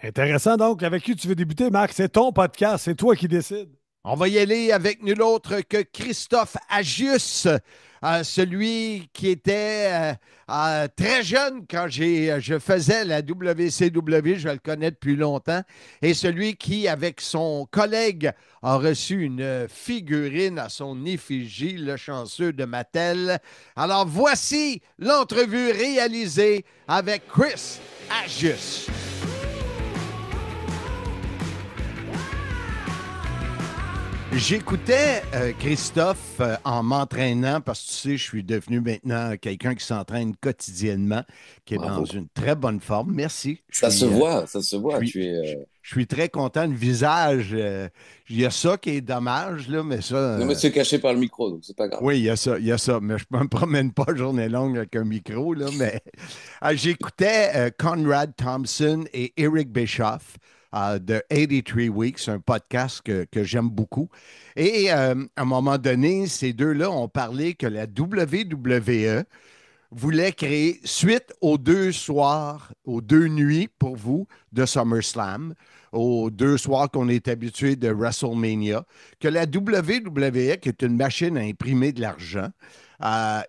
Intéressant, donc. Avec qui tu veux débuter, Marc? C'est ton podcast. C'est toi qui décides. On va y aller avec nul autre que Christophe Agius, celui qui était très jeune quand je faisais la WCW, je le connais depuis longtemps, et celui qui, avec son collègue, a reçu une figurine à son effigie, le chanceux de Mattel. Alors voici l'entrevue réalisée avec Chris Agius. J'écoutais Christophe en m'entraînant parce que tu sais, je suis devenu maintenant quelqu'un qui s'entraîne quotidiennement, qui est Bravo. dans une très bonne forme. Merci. Ça se voit, ça se voit. je suis- Tu es, Je suis très content. Le visage, il y a ça qui est dommage, là, mais ça. Non, mais c'est caché par le micro, donc c'est pas grave. Oui, il y a ça. Mais je ne me promène pas journée longue avec un micro, là, mais j'écoutais Conrad Thompson et Eric Bischoff de 83 Weeks, un podcast que j'aime beaucoup. Et à un moment donné, ces deux-là ont parlé que la WWE voulait créer, suite aux 2 soirs, aux 2 nuits pour vous de SummerSlam, aux 2 soirs qu'on est habitué de WrestleMania, que la WWE, qui est une machine à imprimer de l'argent,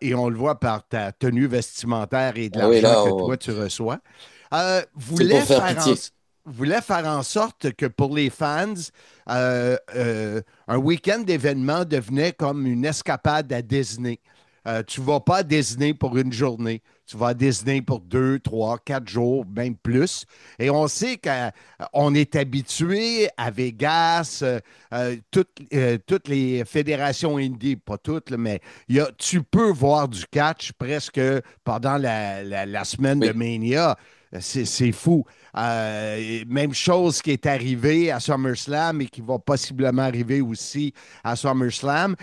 et on le voit par ta tenue vestimentaire et de Ah oui, l'argent là, que toi tu reçois, c'est pour faire pitié. voulait faire en sorte que pour les fans, un week-end d'événements devenait comme une escapade à Disney. Tu ne vas pas à Disney pour une journée. Tu vas à Disney pour 2, 3, 4 jours, même plus. Et on sait qu'on est habitué à Vegas, toutes les fédérations indie, pas toutes, là, mais tu peux voir du catch presque pendant la semaine de Oui. Mania. C'est fou. Même chose qui est arrivé à SummerSlam et qui va possiblement arriver aussi à SummerSlam.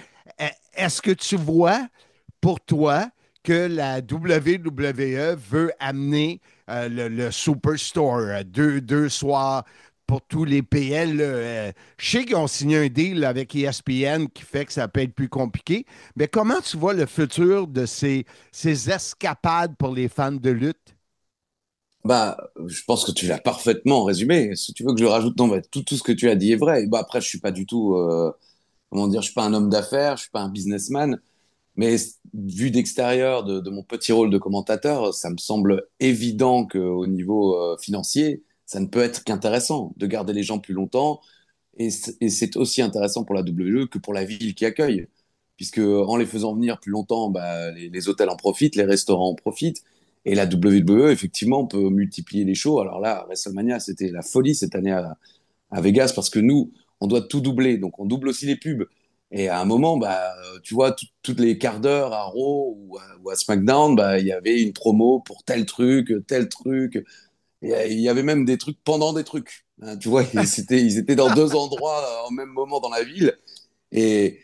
Est-ce que tu vois pour toi que la WWE veut amener le Superstore, 2 soirs pour tous les PL? Je sais qu'ils ont signé un deal avec ESPN qui fait que ça peut être plus compliqué, mais comment tu vois le futur de ces escapades pour les fans de lutte? Bah, je pense que tu l'as parfaitement résumé. Si tu veux que je rajoute, non, bah, tout ce que tu as dit est vrai. Bah, après, je suis pas du tout, comment dire, je suis pas un homme d'affaires, je suis pas un businessman. Mais vu d'extérieur, de mon petit rôle de commentateur, ça me semble évident qu'au niveau financier, ça ne peut être qu'intéressant de garder les gens plus longtemps. Et c'est aussi intéressant pour la WWE que pour la ville qui accueille. Puisque en les faisant venir plus longtemps, bah, les hôtels en profitent, les restaurants en profitent. Et la WWE, effectivement, peut multiplier les shows. Alors là, WrestleMania, c'était la folie cette année à Vegas parce que nous, on doit tout doubler. Donc on double aussi les pubs. Et à un moment, bah, tu vois, toutes les quarts d'heure à Raw ou à SmackDown, bah, il y avait une promo pour tel truc, tel truc. Et il y avait même des trucs pendant des trucs. Hein, tu vois, ils étaient dans 2 endroits en même moment dans la ville. Et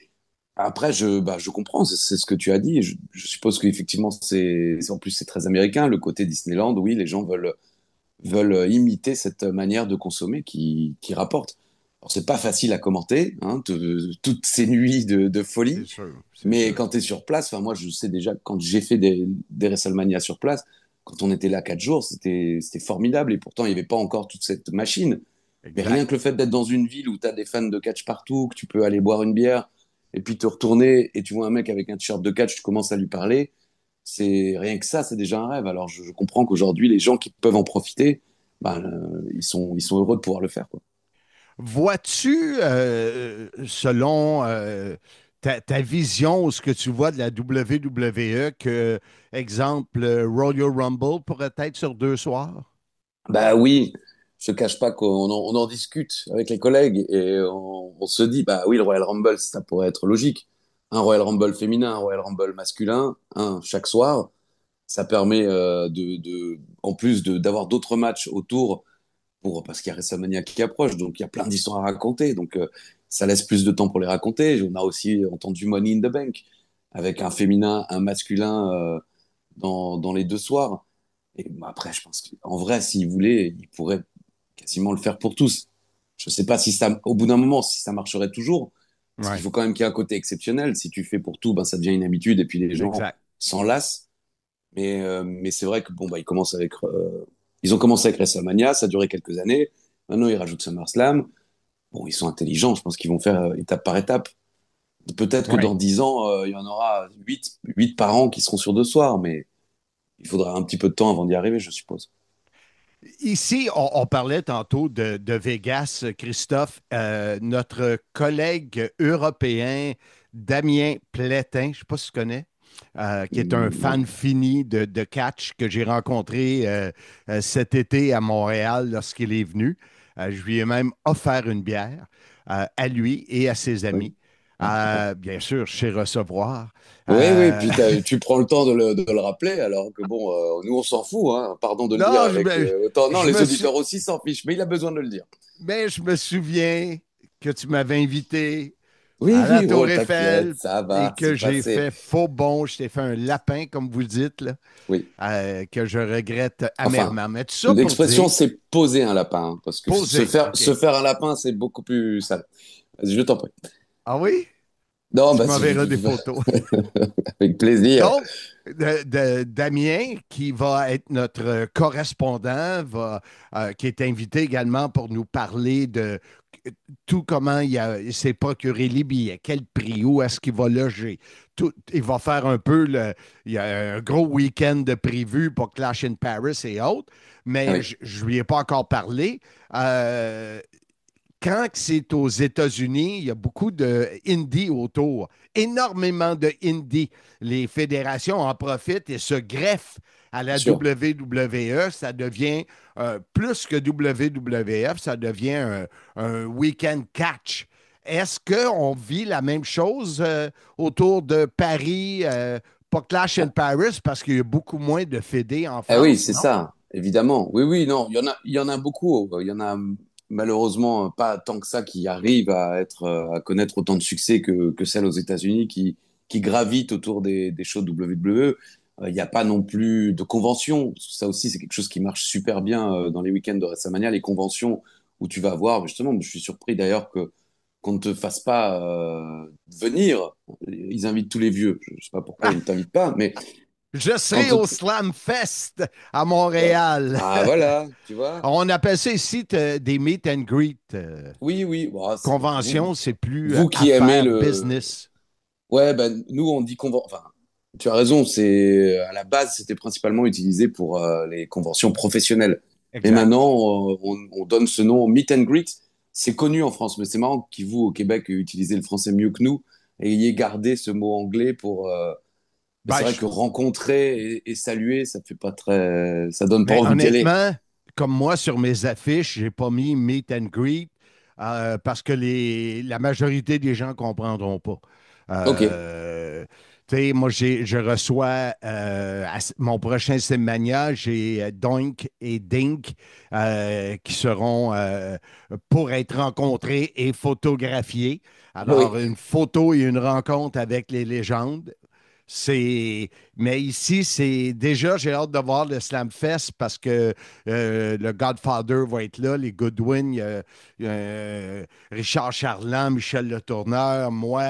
après, je comprends, c'est ce que tu as dit. Je suppose qu'effectivement, en plus, c'est très américain, le côté Disneyland. Oui, les gens veulent imiter cette manière de consommer qui rapporte. Alors, c'est pas facile à commenter, hein, toutes ces nuits de folie. C'est sûr. Mais quand tu es sur place, enfin, moi, je sais déjà, quand j'ai fait des WrestleMania sur place, quand on était là 4 jours, c'était formidable. Et pourtant, il n'y avait pas encore toute cette machine. Mais Exact. rien que le fait d'être dans une ville où tu as des fans de catch partout, que tu peux aller boire une bière, et puis te retourner, et tu vois un mec avec un t-shirt de catch, tu commences à lui parler, c'est rien que ça, c'est déjà un rêve. Alors je comprends qu'aujourd'hui, les gens qui peuvent en profiter, ben, ils sont heureux de pouvoir le faire, quoi. Vois-tu, selon ta vision ou ce que tu vois de la WWE, que, exemple, Royal Rumble pourrait être sur 2 soirs? Bah oui, je te cache pas qu'on en discute avec les collègues et on se dit, bah oui, le Royal Rumble, ça pourrait être logique. Un Royal Rumble féminin, un Royal Rumble masculin, un chaque soir. Ça permet en plus d'avoir d'autres matchs autour parce qu'il y a WrestleMania qui approche, donc il y a plein d'histoires à raconter. Donc ça laisse plus de temps pour les raconter. On a aussi entendu Money in the Bank avec un féminin, un masculin dans les 2 soirs. Et bah, après, je pense qu'en vrai, s'il voulait, il pourrait quasiment le faire pour tous. Je sais pas si ça, au bout d'un moment, si ça marcherait toujours, parce qu'il Ouais, faut quand même qu'il y ait un côté exceptionnel. Si tu fais pour tout, ben ça devient une habitude et puis les gens exact. s'en lassent. Mais c'est vrai que bon, bah, ils ont commencé avec WrestleMania, ça a duré quelques années. Maintenant, ils rajoutent SummerSlam. Bon, ils sont intelligents, je pense qu'ils vont faire étape par étape. Peut-être que Ouais. dans 10 ans, il y en aura 8 par an qui seront sur 2 soirs, mais il faudra un petit peu de temps avant d'y arriver, je suppose. Ici, on parlait tantôt de Vegas, Christophe. Notre collègue européen, Damien Plétin, je ne sais pas si tu connais, qui est un Non. fan fini de catch que j'ai rencontré cet été à Montréal lorsqu'il est venu. Je lui ai même offert une bière à lui et à ses Oui. amis. Ah, super. Bien sûr, chez Recevoir. Oui, oui, Euh, puis tu prends le temps de le rappeler, alors que bon, nous on s'en fout, hein, pardon de le dire non, avec autant. Non, je les me suis, auditeurs aussi s'en fichent, mais il a besoin de le dire. mais je me souviens que tu m'avais invité Oui, à la oui, oh, Tour t'inquiète, Eiffel ça et va, que c'est j'ai passé. fait faux bon. Je t'ai fait un lapin, comme vous dites, là, Oui, que je regrette enfin, amèrement. Mais tout ça pour l'expression dire, c'est poser un lapin, hein, parce que se poser, faire, OK. se faire un lapin, c'est beaucoup plus sale. Vas-y, je t'en prie. Ah oui? Non, Tu bah, m'enverras des photos. avec plaisir. Donc, Damien, qui va être notre correspondant, qui est invité également pour nous parler de tout comment il s'est procuré les billets, quel prix, où est-ce qu'il va loger. Tout, il va faire un peu il y a un gros week-end de prévu pour Clash in Paris et autres, mais Ah oui. je ne lui ai pas encore parlé. Euh, Quand c'est aux États-Unis, il y a beaucoup de indie autour, énormément de indie. Les fédérations en profitent et se greffent à la Sûr. WWE. Ça devient plus que WWF, ça devient un week-end catch. Est-ce qu'on vit la même chose autour de Paris, pas Clash in Paris, parce qu'il y a beaucoup moins de fédés en Ah oui, France, c'est non? ça, évidemment. Oui, oui, non, il y en a beaucoup. Il y en a malheureusement pas tant que ça qui arrivent à connaître autant de succès que celles aux États-Unis qui gravitent autour des shows WWE. Il n'y a pas non plus de conventions. Ça aussi, c'est quelque chose qui marche super bien dans les week-ends de WrestleMania, les conventions où tu vas voir, justement. Je suis surpris d'ailleurs qu'on ne te fasse pas venir. Ils invitent tous les vieux. Je ne sais pas pourquoi ils ne t'invitent pas, mais Je quand serai au Slam Fest à Montréal. ah voilà, tu vois. On appelle ça ici des meet and greet. Oui, oui. Bon, Convention, c'est plus vous qui aimez affaires, le. business. Ouais, ben, nous, on dit Enfin, tu as raison, à la base, c'était principalement utilisé pour les conventions professionnelles. Et Exact. maintenant, on donne ce nom Meet and Greet. C'est connu en France, mais c'est marrant que vous, au Québec, utilisez le français mieux que nous et ayez gardé ce mot anglais pour. Mais Ben, c'est vrai je- que rencontrer et saluer, ça fait pas très. Ça donne pas ben, envie d'y aller. honnêtement, comme moi, sur mes affiches, j'ai pas mis meet and greet parce que la majorité des gens ne comprendront pas. Ok. Tu sais, moi, je reçois mon prochain Simmania, j'ai Doink et Dink qui seront pour être rencontrés et photographiés. Oui. Alors, une photo et une rencontre avec les légendes. Mais ici, j'ai hâte de voir le Slam Fest parce que le Godfather va être là, les Goodwin, Richard Charland, Michel Le Tourneur, moi,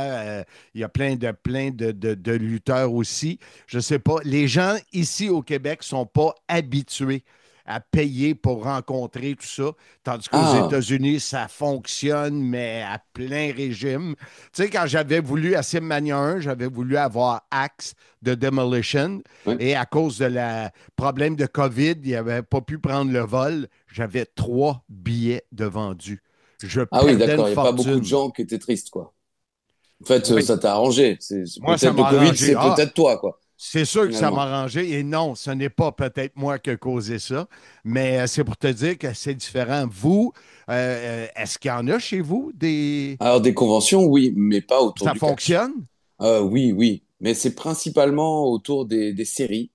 il y a plein de lutteurs aussi. Je sais pas, les gens ici au Québec sont pas habitués à payer pour rencontrer tout ça, tandis qu'aux Ah, États-Unis, ça fonctionne, mais à plein régime. Tu sais, quand j'avais voulu, à Simmania 1, j'avais voulu avoir Axe de Demolition, ouais. et à cause de la problème de COVID, il n'avait pas pu prendre le vol. J'avais 3 billets de vendus. Je Ah oui, perdais une d'accord. Il n'y a pas beaucoup de fortune. gens qui étaient tristes, quoi. En fait, Oui, ça t'a arrangé. C'est moi, ça peut-être le m'a Covid, arrangé. c'est Ah, peut-être toi, quoi, c'est sûr que ça m'a finalement. arrangé. Et non, ce n'est pas peut-être moi qui ai causé ça, mais c'est pour te dire que c'est différent. Vous, est-ce qu'il y en a chez vous des. Alors, des conventions, oui, mais pas autour Ça du catch. fonctionne? Oui, oui. Mais c'est principalement autour des séries.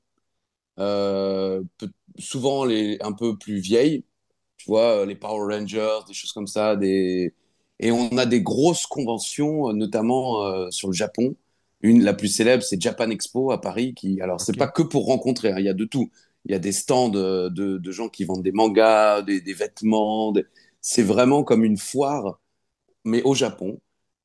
Souvent un peu plus vieilles. Tu vois, les Power Rangers, des choses comme ça. Et on a des grosses conventions, notamment sur le Japon. La plus célèbre, c'est Japan Expo à Paris. Alors, c'est OK. pas que pour rencontrer, hein, il y a de tout. Il y a des stands de gens qui vendent des mangas, des vêtements. C'est vraiment comme une foire, mais au Japon.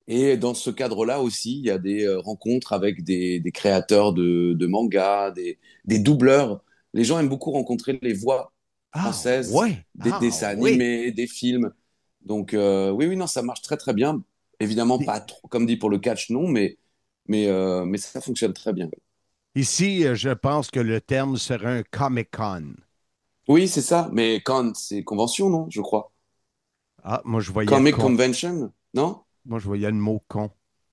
Et dans ce cadre-là aussi, il y a des rencontres avec des créateurs de mangas, des doubleurs. Les gens aiment beaucoup rencontrer les voix Ah, françaises, ouais. des Ah, dessins oui. animés, des films. Donc, oui, oui, non, ça marche très, très bien. Évidemment, pas trop, comme dit pour le catch, non, mais ça fonctionne très bien. Ici, je pense que le terme serait un Comic-Con. Oui, c'est ça. Mais quand c'est convention, non, je crois. Ah, moi, je voyais Comic con. Convention, non? Moi, je voyais le mot con.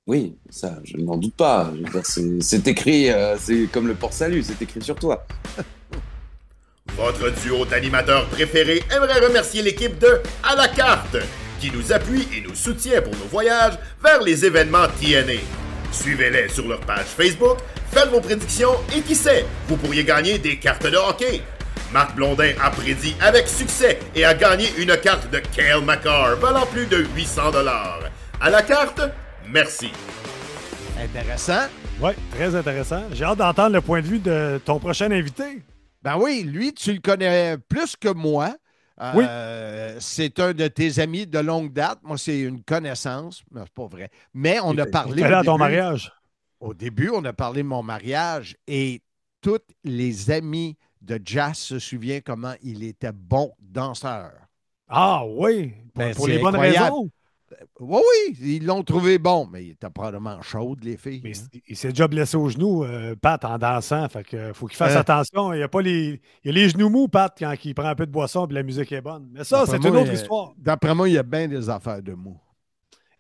Oui, ça, je n'en doute pas. Je veux dire, c'est écrit, c'est comme le port-salut, c'est écrit sur toi. Votre duo d'animateurs préféré aimerait remercier l'équipe de À la carte, qui nous appuie et nous soutient pour nos voyages vers les événements TNA. Suivez-les sur leur page Facebook, faites vos prédictions et qui sait, vous pourriez gagner des cartes de hockey. Marc Blondin a prédit avec succès et a gagné une carte de Cale Makar valant plus de 800 $. À la carte, merci. Intéressant. Oui, très intéressant. J'ai hâte d'entendre le point de vue de ton prochain invité. Ben oui, lui, tu le connais plus que moi. Oui. C'est un de tes amis de longue date. Moi, c'est une connaissance, mais c'est pas vrai. Mais on a Il parlé était là à ton mariage. au début, on a parlé de mon mariage et tous les amis de Jazz se souviennent comment il était bon danseur. Ah oui, Ben, pour les c'est bonnes incroyable. raisons. Oui, oui, ils l'ont trouvé bon, mais il était probablement chaude, les filles. Mais Hein. il s'est déjà blessé au genou, Pat, en dansant. Fait que faut qu'il fasse Euh. attention. Il y a pas les, il y a les genoux mous, Pat, quand il prend un peu de boisson et la musique est bonne. Mais ça, c'est une autre histoire. D'après moi, il y a bien des affaires de mots.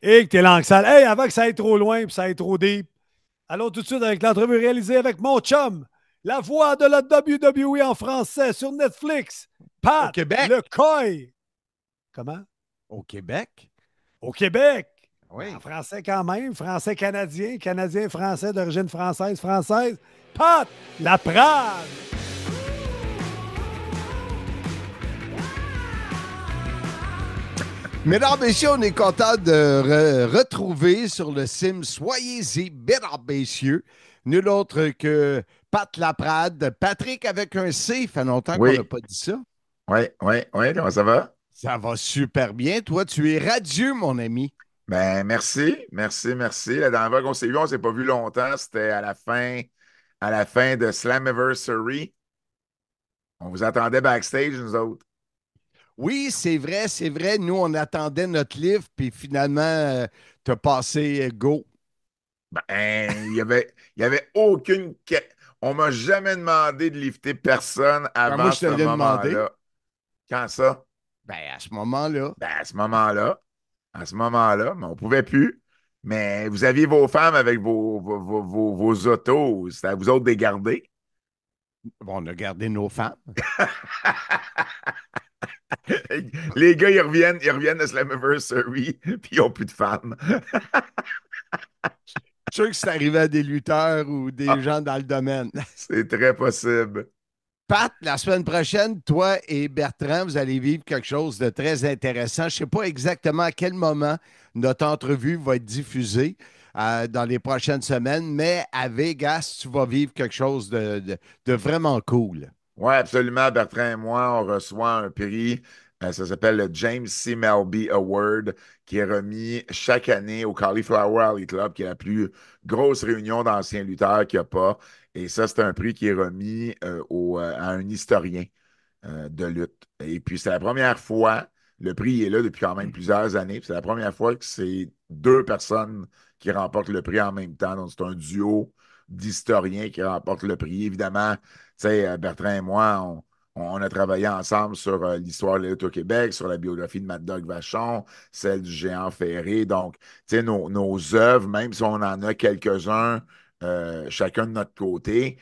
Et que t'es langue sale. Hey, avant que ça aille trop loin et ça aille trop deep, allons tout de suite avec l'entrevue réalisée avec mon chum, la voix de la WWE en français sur Netflix, Au Pat Québec. Lecoy. Comment? Au Québec? Au Québec. Oui. En français quand même, français canadien, canadien français d'origine française, française. Pat Laprade. Mesdames, messieurs, on est content de retrouver sur le sim Soyez-y, mesdames, messieurs, nul autre que Pat Laprade. Patrick avec un C, fait longtemps qu'on Oui, n'a pas dit ça. oui, oui, oui, comment ça va? Ça va super bien. Toi, tu es radieux, mon ami. Ben, merci, merci, merci. La dernière fois qu'on s'est vu, on ne s'est pas vu longtemps. C'était à la fin de Slammiversary. On vous attendait backstage, nous autres. Oui, c'est vrai, c'est vrai. Nous, on attendait notre livre, puis finalement, t'as passé go. Ben, il y avait aucune. On m'a jamais demandé de lifter personne Ben, moi, avant je te ce l'ai demandé. moment-là. Quand ça? Ben, à ce moment-là. Ben, à ce moment-là. À ce moment-là, mais on ne pouvait plus. Mais vous aviez vos femmes avec vos autos. C'était à vous autres de les garder. Bon, on a gardé nos femmes. Les gars, ils reviennent de Slammiversary, puis ils n'ont plus de femmes. Je suis sûr que c'est arrivé à des lutteurs ou des Ah, gens dans le domaine. c'est très possible. Pat, la semaine prochaine, toi et Bertrand, vous allez vivre quelque chose de très intéressant. Je ne sais pas exactement à quel moment notre entrevue va être diffusée dans les prochaines semaines, mais à Vegas, tu vas vivre quelque chose de vraiment cool. Oui, absolument. Bertrand et moi, on reçoit un prix. Ça s'appelle le James C. Melby Award, qui est remis chaque année au Cauliflower Alley Club, qui est la plus grosse réunion d'anciens lutteurs qu'il n'y a pas. Et ça, c'est un prix qui est remis à un historien de lutte. Et puis, c'est la première fois, le prix est là depuis quand même plusieurs années, puis c'est la première fois que c'est deux personnes qui remportent le prix en même temps. Donc, c'est un duo d'historiens qui remportent le prix. Évidemment, tu sais, Bertrand et moi, on a travaillé ensemble sur l'histoire de la lutte au Québec, sur la biographie de Mad Dog Vachon, celle du géant Ferré. Donc, tu sais, nos œuvres, même si on en a quelques-uns, chacun de notre côté,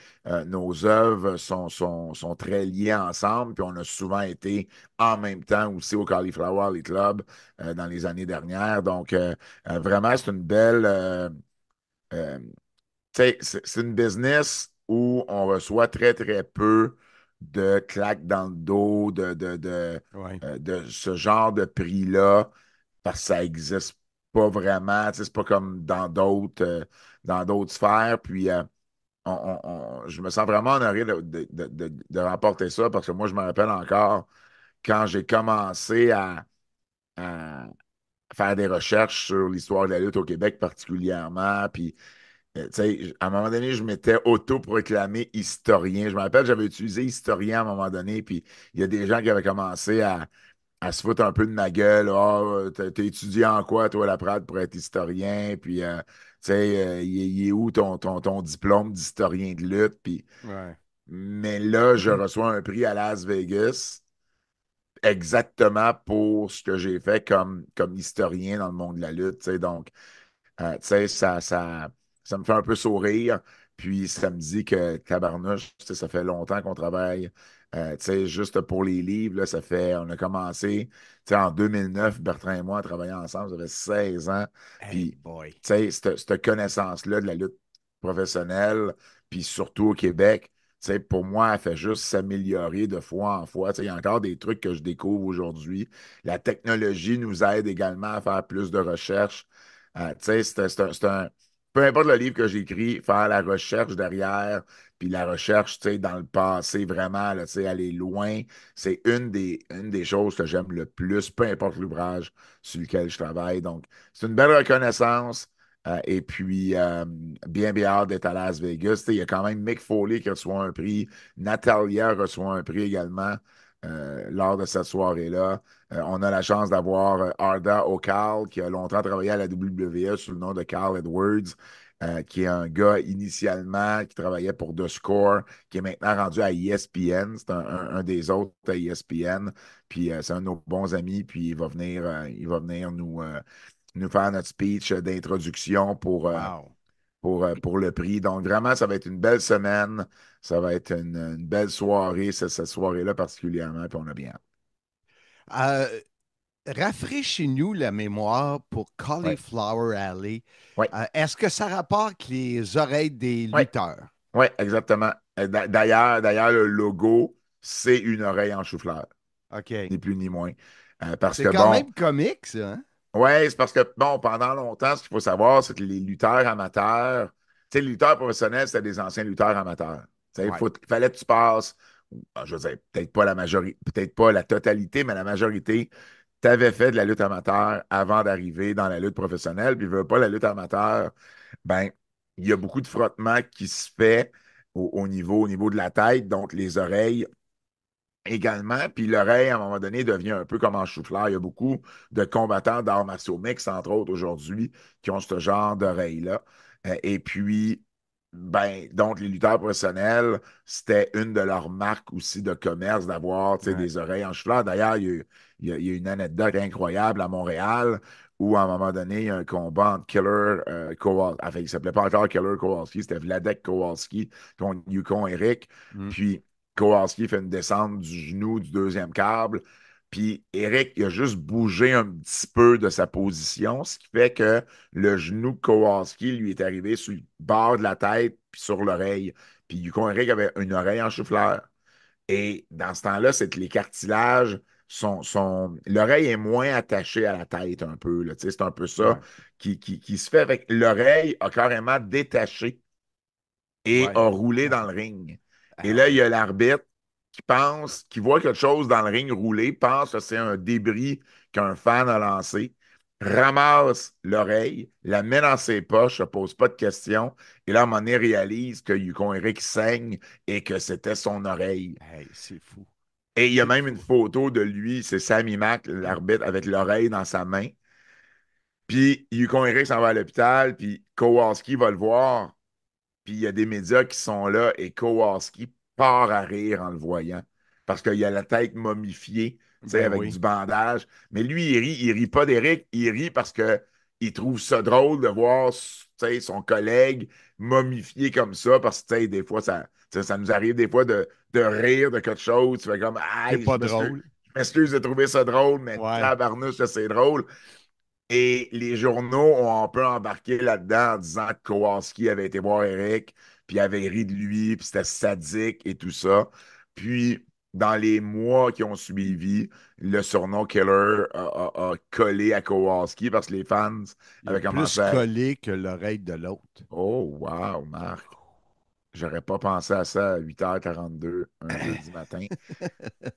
nos œuvres sont très liées ensemble, puis on a souvent été en même temps aussi au Cauliflower Alley Club dans les années dernières. Donc, vraiment, c'est une belle. Euh, Tu sais, c'est une business où on reçoit très, très peu de claques dans le dos, Ouais. de ce genre de prix-là, parce que ça n'existe pas vraiment. Tu sais, c'est pas comme dans d'autres sphères. Puis, je me sens vraiment honoré de remporter ça, parce que moi, je me rappelle encore quand j'ai commencé à faire des recherches sur l'histoire de la lutte au Québec particulièrement, puis tu sais, à un moment donné, je m'étais auto-proclamé historien. Je me rappelle, j'avais utilisé historien à un moment donné, puis il y a des gens qui avaient commencé à se foutre un peu de ma gueule. Ah, t'es étudié en quoi, toi, la Prade, pour être historien? Puis, tu sais, il est où ton diplôme d'historien de lutte? Puis, Ouais. mais là, je reçois un prix à Las Vegas exactement pour ce que j'ai fait comme historien dans le monde de la lutte. Tu sais, donc, tu sais, ça me fait un peu sourire. Puis ça me dit que tabarnouche, tu sais, ça fait longtemps qu'on travaille. Tu sais, juste pour les livres, là, on a commencé, tu sais, en 2009, Bertrand et moi, à travailler ensemble, ça fait 16 ans. Hey Puis, boy. tu sais, cette connaissance-là de la lutte professionnelle, puis surtout au Québec, tu sais, pour moi, elle fait juste s'améliorer de fois en fois. Tu sais, il y a encore des trucs que je découvre aujourd'hui. La technologie nous aide également à faire plus de recherches. Tu sais, peu importe le livre que j'écris, faire la recherche derrière, puis la recherche, tu sais, dans le passé, vraiment, là, tu sais, aller loin, c'est une des choses que j'aime le plus, peu importe l'ouvrage sur lequel je travaille. Donc, c'est une belle reconnaissance. Et puis, bien, bien hâte d'être à Las Vegas. Tu sais, il y a quand même Mick Foley qui reçoit un prix. Natalia reçoit un prix également lors de cette soirée-là. On a la chance d'avoir Arda O'Cal, qui a longtemps travaillé à la WWE sous le nom de Carl Edwards, qui est un gars initialement qui travaillait pour The Score, qui est maintenant rendu à ESPN. C'est un des autres à ESPN. Puis c'est un de nos bons amis. Puis il va venir nous faire notre speech d'introduction Wow. pour le prix. Donc, vraiment, ça va être une belle semaine. Ça va être une belle soirée, cette soirée-là particulièrement. Puis on a bien hâte. Rafraîchis-nous la mémoire pour Ouais. Cauliflower Alley. Ouais. Est-ce que ça rapporte les oreilles des Ouais. lutteurs? Oui, exactement. D'ailleurs, le logo, c'est une oreille en chou-fleur, OK. ni plus ni moins. Parce C'est que, quand bon, même comique, ça, hein? ouais, c'est parce que, bon, pendant longtemps, ce qu'il faut savoir, c'est que les lutteurs amateurs, tu sais, les lutteurs professionnels, c'était des anciens lutteurs amateurs. Tu sais, Ouais. il fallait que tu passes, je veux dire, peut-être pas la majorité, peut-être pas la totalité, mais la majorité, tu avais fait de la lutte amateur avant d'arriver dans la lutte professionnelle, puis veux pas la lutte amateur, ben, il y a beaucoup de frottement qui se fait au niveau de la tête, donc les oreilles également. Puis l'oreille, à un moment donné, devient un peu comme en chou-fleur. Il y a beaucoup de combattants d'arts martiaux mixtes, entre autres, aujourd'hui, qui ont ce genre d'oreille-là. Et puis, ben, donc, les lutteurs professionnels, c'était une de leurs marques aussi de commerce d'avoir, tu sais, Ouais. des oreilles en chou-fleur. D'ailleurs, il y a une anecdote incroyable à Montréal où, à un moment donné, il y a un combat entre Killer Kowalski. Enfin, il ne s'appelait pas encore Killer Kowalski, c'était Vladek Kowalski contre Yukon Eric. Mm. Puis, Kowalski fait une descente du genou du deuxième câble. Puis Eric, il a juste bougé un petit peu de sa position, ce qui fait que le genou de Kowalski lui est arrivé sur le bord de la tête puis sur l'oreille. Puis Yukon Eric avait une oreille en chou-fleur. Et dans ce temps-là, c'est que les cartilages l'oreille est moins attachée à la tête un peu. Là, tu sais, c'est un peu ça Ouais. qui se fait avec l'oreille a carrément détaché et Ouais. a roulé dans le ring. Et Ah là, il y ouais. a l'arbitre qui voit quelque chose dans le ring rouler, pense que c'est un débris qu'un fan a lancé, ramasse l'oreille, la met dans ses poches, ne pose pas de questions, et là, à un moment donné, réalise que Yukon Eric saigne et que c'était son oreille. Hey, c'est fou. Et il y a C'est même une fou. photo de lui, c'est Sammy Mack, l'arbitre, avec l'oreille dans sa main. Puis Yukon Eric s'en va à l'hôpital, puis Kowalski va le voir. Puis il y a des médias qui sont là et Kowalski part à rire en le voyant parce qu'il a la tête momifiée, tu sais, Ben avec oui. du bandage. Mais lui, il rit pas d'Éric, il rit parce que il trouve ça drôle de voir, tu sais, son collègue momifié comme ça parce que, tu sais, des fois, ça nous arrive des fois de rire de quelque chose. Tu fais comme, ah, C'est je pas m'excuse, drôle. je m'excuse de trouver ça drôle, mais Ouais. tabarnouche, ça, c'est drôle. Et les journaux ont un peu embarqué là-dedans en disant que Kowalski avait été voir Eric, puis avait ri de lui, puis c'était sadique et tout ça. Puis, dans les mois qui ont suivi, le surnom Killer a collé à Kowalski parce que les fans Il est avaient plus commencé à... collé que l'oreille de l'autre. Oh, wow, Marc. J'aurais pas pensé à ça à 8h42, un jeudi matin.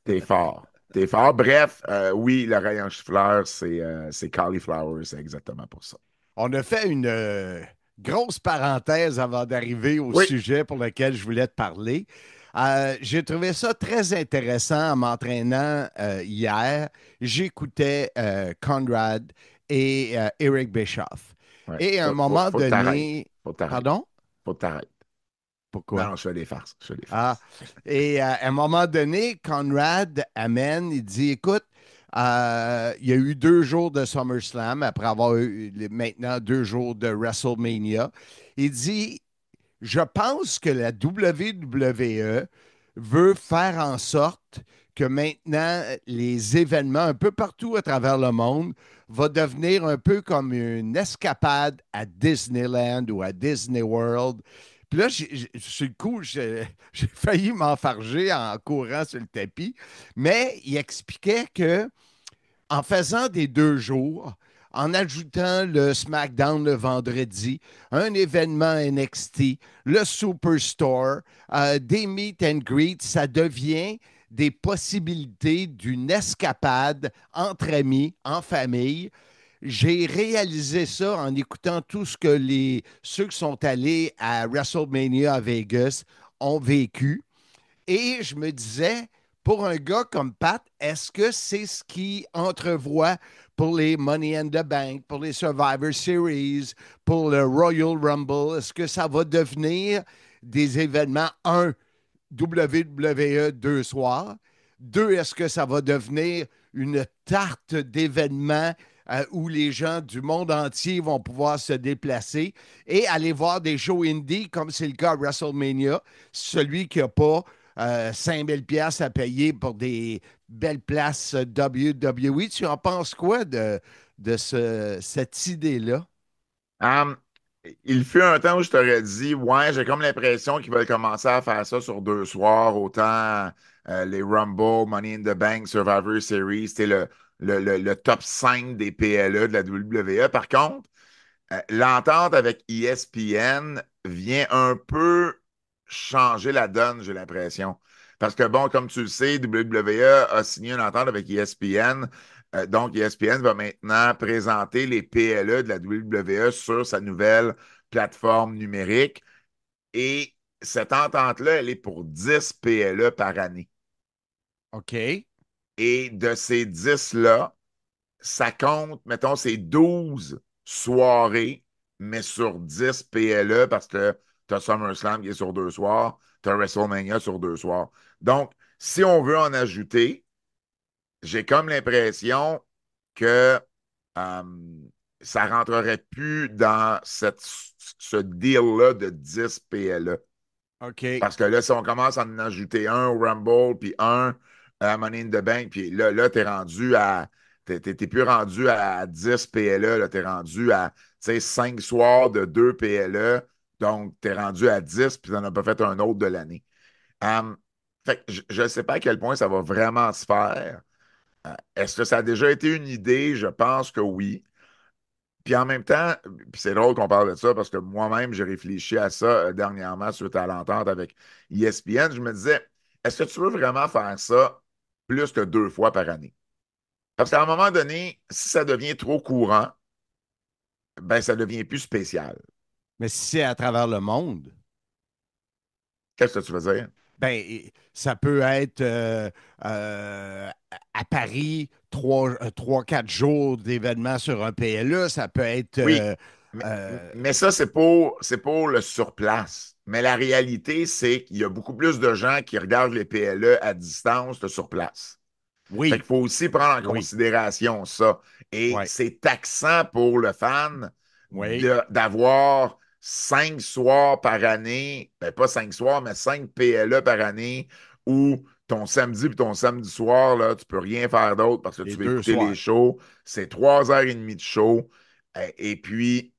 T'es fort. T'es fort. Bref, oui, l'oreille en chou-fleur, c'est cauliflower, c'est exactement pour ça. On a fait une grosse parenthèse avant d'arriver au Oui, sujet pour lequel je voulais te parler. J'ai trouvé ça très intéressant en m'entraînant hier. J'écoutais Conrad et Eric Bischoff. ouais. Et à un Faut moment que t'arrêtes. donné, Faut que t'arrêtes. pardon? Faut que t'arrêtes. Non, Pourquoi? non, je fais des farces. Je fais des Ah, farces. et à un moment donné, Conrad amène, il dit, écoute, il y a eu 2 jours de SummerSlam après avoir eu maintenant 2 jours de WrestleMania. Il dit, je pense que la WWE veut faire en sorte que maintenant les événements un peu partout à travers le monde vont devenir un peu comme une escapade à Disneyland ou à Disney World. Puis là, sur le coup, j'ai failli m'enfarger en courant sur le tapis, mais il expliquait que en faisant des 2 jours, en ajoutant le SmackDown le vendredi, un événement NXT, le Superstore, des meet and greet, ça devient des possibilités d'une escapade entre amis, en famille. J'ai réalisé ça en écoutant tout ce que ceux qui sont allés à WrestleMania à Vegas ont vécu. Et je me disais, pour un gars comme Pat, est-ce que c'est ce qu'il entrevoit pour les Money in the Bank, pour les Survivor Series, pour le Royal Rumble? Est-ce que ça va devenir des événements, un, WWE deux soirs? Deux, est-ce que ça va devenir une tarte d'événements où les gens du monde entier vont pouvoir se déplacer et aller voir des shows indie comme c'est le cas à WrestleMania, celui qui n'a pas 5000 pièces à payer pour des belles places WWE. Tu en penses quoi de cette idée-là? Um, il fut un temps où je t'aurais dit, ouais, j'ai comme l'impression qu'ils veulent commencer à faire ça sur 2 soirs, autant les Rumble, Money in the Bank, Survivor Series, c'était le top 5 des PLE de la WWE. Par contre, l'entente avec ESPN vient un peu changer la donne, j'ai l'impression. Parce que, bon, comme tu le sais, WWE a signé une entente avec ESPN. Donc, ESPN va maintenant présenter les PLE de la WWE sur sa nouvelle plateforme numérique. Et cette entente-là, elle est pour 10 PLE par année. OK. Et de ces 10-là, ça compte, mettons, c'est 12 soirées, mais sur 10 PLE parce que tu as SummerSlam qui est sur 2 soirs, tu as WrestleMania sur 2 soirs. Donc, si on veut en ajouter, j'ai comme l'impression que euh, ça rentrerait plus dans ce deal-là de 10 PLE. OK. Parce que là, si on commence à en ajouter un au Rumble, puis un à Money in the Bank, puis là t'es rendu à. T'es plus rendu à 10 PLE, là, t'es rendu à 5 soirs de 2 PLE, donc t'es rendu à 10, puis t'en as pas fait un autre de l'année. Fait que je ne sais pas à quel point ça va vraiment se faire. Est-ce que ça a déjà été une idée? Je pense que oui. Puis en même temps, puis c'est drôle qu'on parle de ça parce que moi-même, j'ai réfléchi à ça dernièrement suite à l'entente avec ESPN. Je me disais, est-ce que tu veux vraiment faire ça plus que 2 fois par année? Parce qu'à un moment donné, si ça devient trop courant, ben ça devient plus spécial. Mais si c'est à travers le monde, Qu'est-ce que tu veux dire? ben, ça peut être à Paris, 4 jours d'événements sur un PLE. Ça peut être. Oui, mais ça, c'est pour le surplace. Mais la réalité, c'est qu'il y a beaucoup plus de gens qui regardent les PLE à distance que sur place. Fait Oui, qu'il faut aussi prendre en oui, considération ça. Et oui, c'est taxant pour le fan oui. d'avoir 5 soirs par année, ben pas 5 soirs, mais 5 PLE par année, où ton samedi et ton samedi soir, là, tu peux rien faire d'autre parce que Les tu vas deux écouter soirs. les shows. C'est 3 heures et demie de show. Et puis,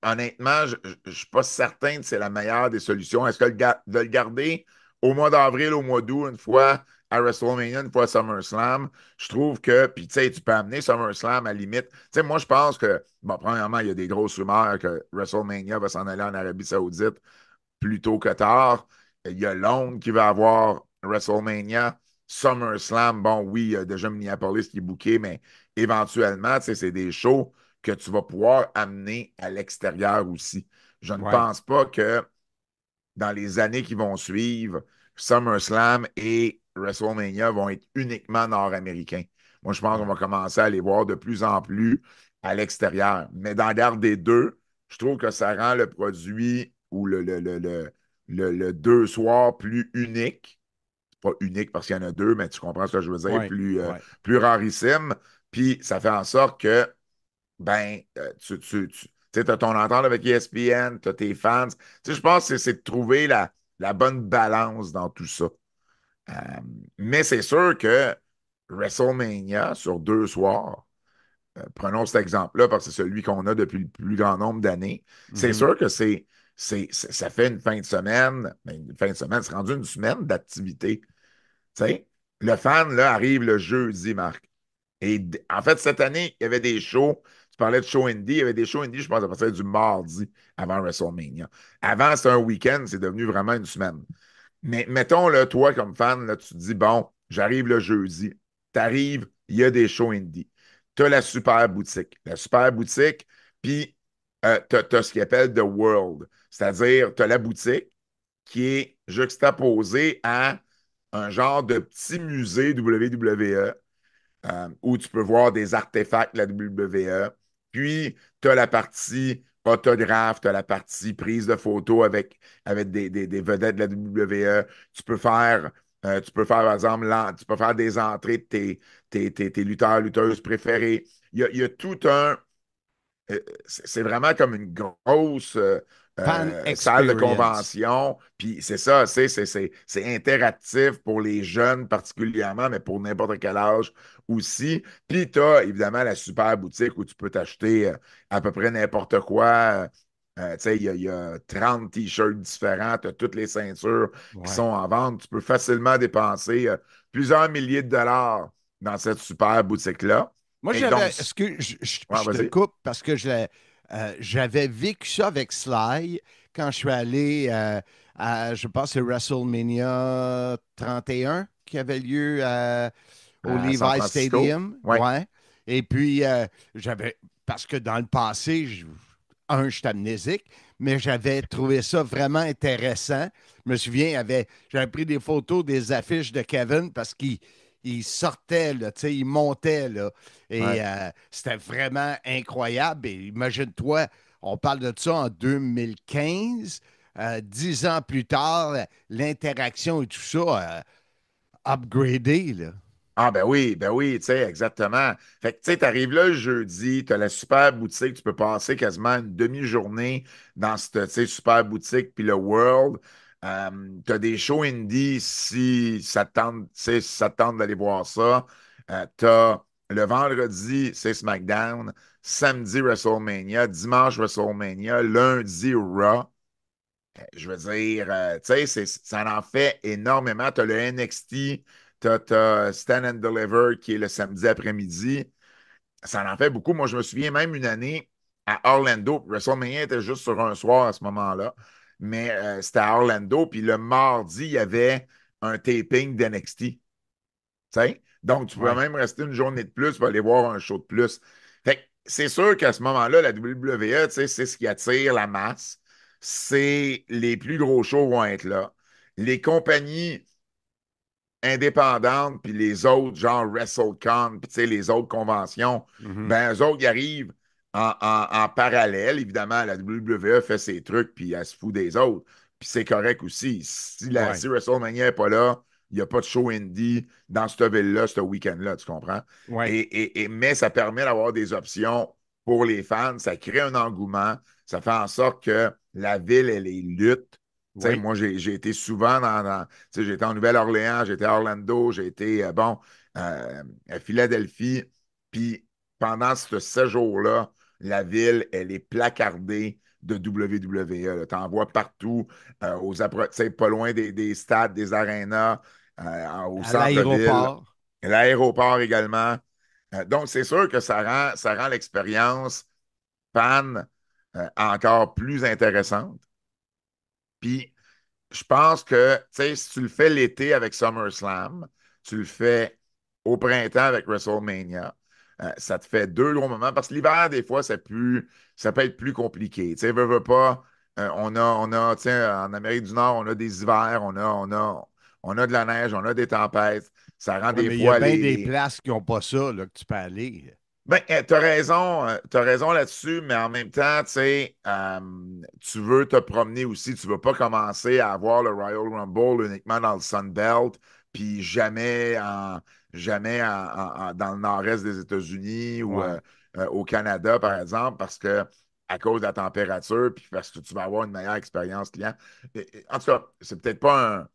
honnêtement, je ne suis pas certain que c'est la meilleure des solutions. Est-ce que de le garder au mois d'avril, au mois d'août, une fois à WrestleMania, une fois à SummerSlam, je trouve que, puis tu sais, tu peux amener SummerSlam à la limite. Tu sais, moi, je pense que, bon, premièrement, il y a des grosses rumeurs que WrestleMania va s'en aller en Arabie Saoudite plus tôt que tard. Il y a Londres qui va avoir WrestleMania. SummerSlam, bon, oui, il y a déjà Minneapolis qui est booké, mais éventuellement, tu sais, c'est des shows que tu vas pouvoir amener à l'extérieur aussi. Je ne Ouais, pense pas que dans les années qui vont suivre, SummerSlam et WrestleMania vont être uniquement nord-américains. Moi, je pense qu'on va commencer à les voir de plus en plus à l'extérieur. Mais d'en garder deux, je trouve que ça rend le produit ou le 2 soirs plus unique. Pas unique parce qu'il y en a deux, mais tu comprends ce que je veux dire, ouais, ouais. plus rarissime. Puis ça fait en sorte que ben, tu as ton entente avec ESPN, tu as tes fans. Tu sais, je pense que c'est de trouver la bonne balance dans tout ça. Euh, mais c'est sûr que WrestleMania sur 2 soirs, prenons cet exemple-là parce que c'est celui qu'on a depuis le plus grand nombre d'années, c'est Mhm. sûr que ça fait une fin de semaine, ben, une fin de semaine, c'est rendu une semaine d'activité. Tu sais, le fan là, arrive le jeudi, Marc. Et en fait, cette année, il y avait des shows. Tu parlais de show indie. Il y avait des shows indie, je pense, à partir du mardi avant WrestleMania. Avant, c'était un week-end, c'est devenu vraiment une semaine. Mais mettons, là, toi, comme fan, là, tu te dis, bon, j'arrive le jeudi. Tu arrives, il y a des shows indie. Tu as la super boutique. La super boutique, puis tu as ce qu'ils appellent The World. C'est-à-dire, tu as la boutique qui est juxtaposée à un genre de petit musée WWE où tu peux voir des artefacts de la WWE. Puis, tu as la partie autographe, tu as la partie prise de photos avec des vedettes de la WWE. Tu peux faire, par exemple, tu peux faire des entrées de tes lutteurs, lutteuses préférés. Il y a tout un, c'est vraiment comme une grosse Fan salle de experience. convention. Puis c'est ça, c'est interactif pour les jeunes particulièrement, mais pour n'importe quel âge aussi. Puis tu as évidemment la super boutique où tu peux t'acheter à peu près n'importe quoi. Tu sais, il y a 30 t-shirts différents, tu as toutes les ceintures qui Ouais. sont en vente. Tu peux facilement dépenser plusieurs milliers de dollars dans cette super boutique-là. Moi, Et donc, est-ce que ouais, je te vas-y. coupe parce que j'avais vécu ça avec Sly quand je suis allé je pense, c'est WrestleMania 31 qui avait lieu au À San Levi Francisco. Stadium. Oui. Ouais. Et puis, parce que dans le passé, j'étais amnésique, mais j'avais trouvé ça vraiment intéressant. Je me souviens, j'avais pris des photos des affiches de Kevin parce qu'il sortait, là, tu sais, il montait, là. Et Ouais. c'était vraiment incroyable. Et imagine-toi, on parle de ça en 2015. 10 ans plus tard, l'interaction et tout ça, upgradé, là. Ah ben oui, tu sais, exactement. Fait que tu sais, t'arrives là le jeudi, t'as la super boutique, tu peux passer quasiment une demi-journée dans cette tu sais, super boutique, puis le World. T'as des shows indie si ça te tente, tu sais, si ça te tente d'aller voir ça. T'as le vendredi, c'est SmackDown, samedi WrestleMania, dimanche WrestleMania, lundi Raw. Je veux dire, tu sais, ça en fait énormément. Tu as le NXT, tu as Stand and Deliver qui est le samedi après-midi. Ça en fait beaucoup. Moi, je me souviens même une année à Orlando. WrestleMania était juste sur un soir à ce moment-là, mais c'était à Orlando. Puis le mardi, il y avait un taping d'NXT. Sais? Donc, tu pouvais Ouais. même rester une journée de plus pour aller voir un show de plus. Fait que c'est sûr qu'à ce moment-là, la WWE, tu sais, c'est ce qui attire la masse. C'est les plus gros shows vont être là. Les compagnies indépendantes, puis les autres, genre WrestleCon, puis tu sais, les autres conventions, Mhm. ben, eux autres, ils arrivent en parallèle. Évidemment, la WWE fait ses trucs, puis elle se fout des autres. Puis c'est correct aussi. Ouais. Si WrestleMania n'est pas là, il n'y a pas de show indie dans cette ville-là, ce week-end-là, tu comprends? Ouais. Mais ça permet d'avoir des options pour les fans. Ça crée un engouement. Ça fait en sorte que la ville, elle est lutte. Tu sais, Oui. moi, j'ai été souvent tu sais, j'ai été en Nouvelle-Orléans, j'ai été à Orlando, j'ai été, à Philadelphie. Puis pendant ce séjour-là, la ville, elle est placardée de WWE. Tu en vois partout, tu sais, pas loin des stades, des arénas, au À centre-ville, l'aéroport. l'aéroport également. Donc, c'est sûr que ça rend l'expérience fan encore plus intéressante. Puis, je pense que, tu sais, si tu le fais l'été avec SummerSlam, tu le fais au printemps avec WrestleMania, ça te fait deux gros moments. Parce que l'hiver, des fois, ça peut être plus compliqué. Tu sais, veux pas. Tu sais, en Amérique du Nord, on a des hivers, on a de la neige, on a des tempêtes. Ça rend Oui, des mais il y a fois bien les, des les, places qui n'ont pas ça, là, que tu peux aller. ben, t'as raison là-dessus, mais en même temps, tu sais, tu veux te promener aussi. Tu veux pas commencer à avoir le Royal Rumble uniquement dans le Sun Belt, puis dans le nord-est des États-Unis ou Ouais. au Canada, par exemple, parce que à cause de la température, puis parce que tu vas avoir une meilleure expérience client. En tout cas, c'est peut-être pas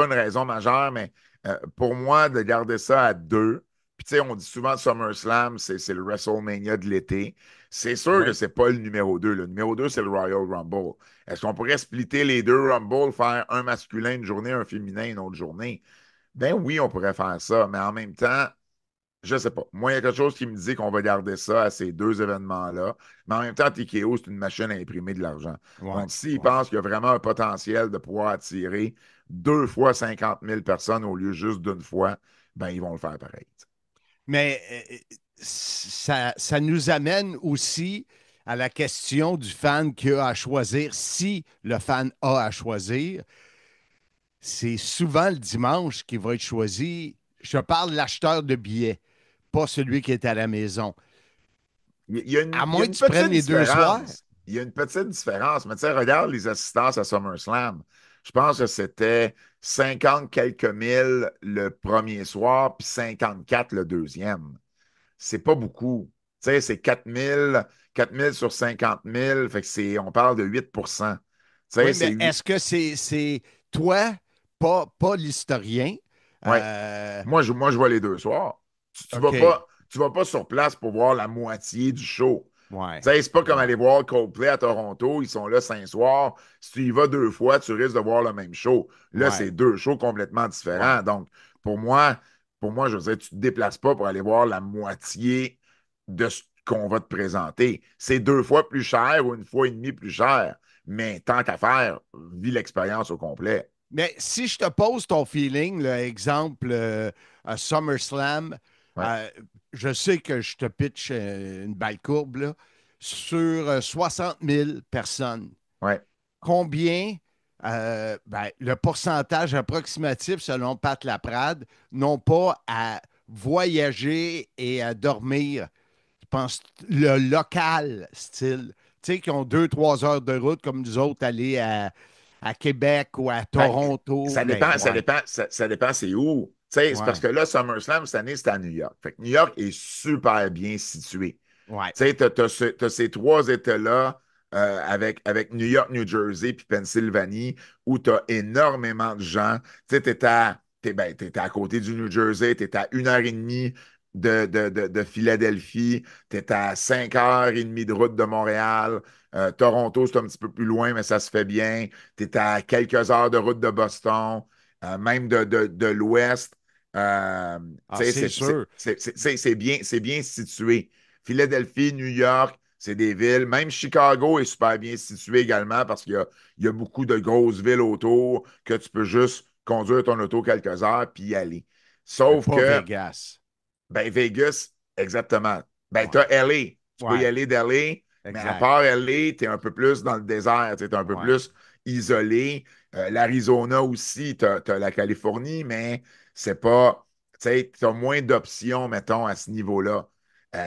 une raison majeure, mais pour moi, de garder ça à deux. Puis, tu sais, on dit souvent SummerSlam, c'est le WrestleMania de l'été. C'est sûr que Oui. c'est pas le numéro 2. Le numéro 2, c'est le Royal Rumble. Est-ce qu'on pourrait splitter les deux Rumble, faire un masculin une journée, un féminin une autre journée? Ben oui, on pourrait faire ça, mais en même temps, Je sais pas. Moi, il y a quelque chose qui me dit qu'on va garder ça à ces deux événements-là. Mais en même temps, TKO, c'est une machine à imprimer de l'argent. Ouais, Donc, s'ils ouais. pensent qu'il y a vraiment un potentiel de pouvoir attirer 2 fois 50 000 personnes au lieu juste d'une fois, ben, ils vont le faire pareil. Mais ça nous amène aussi à la question du fan qui a à choisir. Si le fan a à choisir, c'est souvent le dimanche qui va être choisi. Je parle de l'acheteur de billets, pas celui qui est à la maison. À Il y a moins que une tu prennes petite les deux soirs. différence. Il y a une petite différence. Mais tu sais, regarde les assistances à SummerSlam. Je pense que c'était 50 quelques mille le premier soir, puis 54 le deuxième. C'est pas beaucoup. Tu sais, c'est 4 000 sur 50 000. Fait que on parle de 8%. Tu sais, Oui, c'est mais 8. est-ce que c'est toi, pas l'historien? Ouais. euh, Moi, je vois les deux soirs. OK. Tu vas pas sur place pour voir la moitié du show. Ouais. Tu sais, c'est pas comme Ouais. aller voir Coldplay à Toronto, ils sont là 5 soirs. Si tu y vas 2 fois, tu risques de voir le même show. Là, c'est Ouais. 2 shows complètement Ouais. différents. Donc, pour moi, je veux dire, tu te déplaces pas pour aller voir la moitié de ce qu'on va te présenter. C'est 2 fois plus cher ou 1 fois et demie plus cher. Mais tant qu'à faire, vis l'expérience au complet. Mais si je te pose ton feeling, l'exemple à SummerSlam, Ouais, euh, je sais que je te pitch une balle courbe là, sur 60 000 personnes. ouais. Combien, ben, le pourcentage approximatif selon Pat Laprade, n'ont pas à voyager et à dormir? Je pense le local style. Tu sais, qui ont 2, 3 heures de route comme nous autres, aller à Québec ou à Ben, Toronto. ça Mais dépend, ça ouais, dépend, ça dépend c'est où. Tu sais, c'est parce ouais, que là, SummerSlam, cette année, c'est à New York. Fait que New York est super bien situé. ouais. Tu sais, t'as ces trois États-là avec New York, New Jersey puis Pennsylvanie où tu as énormément de gens. Tu sais, t'es à côté du New Jersey, tu es à 1 heure et demie de Philadelphie, tu es à 5 heures et demie de route de Montréal. Toronto, c'est un petit peu plus loin, mais ça se fait bien. Tu es à quelques heures de route de Boston, même de l'Ouest. Ah, c'est sûr. C'est bien situé. Philadelphie, New York, c'est des villes. Même Chicago est super bien situé également parce qu'il y a beaucoup de grosses villes autour que tu peux juste conduire ton auto quelques heures puis y aller. Mais Sauf pas que, Vegas. ben, Vegas, exactement. Ben, Ouais, t'as LA. Tu peux y ouais, aller d'LA, mais à exact. part LA, t'es un peu plus dans le désert, t'es un peu Ouais. plus isolé. L'Arizona aussi, t'as la Californie, mais c'est pas, tu sais, t'as moins d'options, mettons, à ce niveau-là.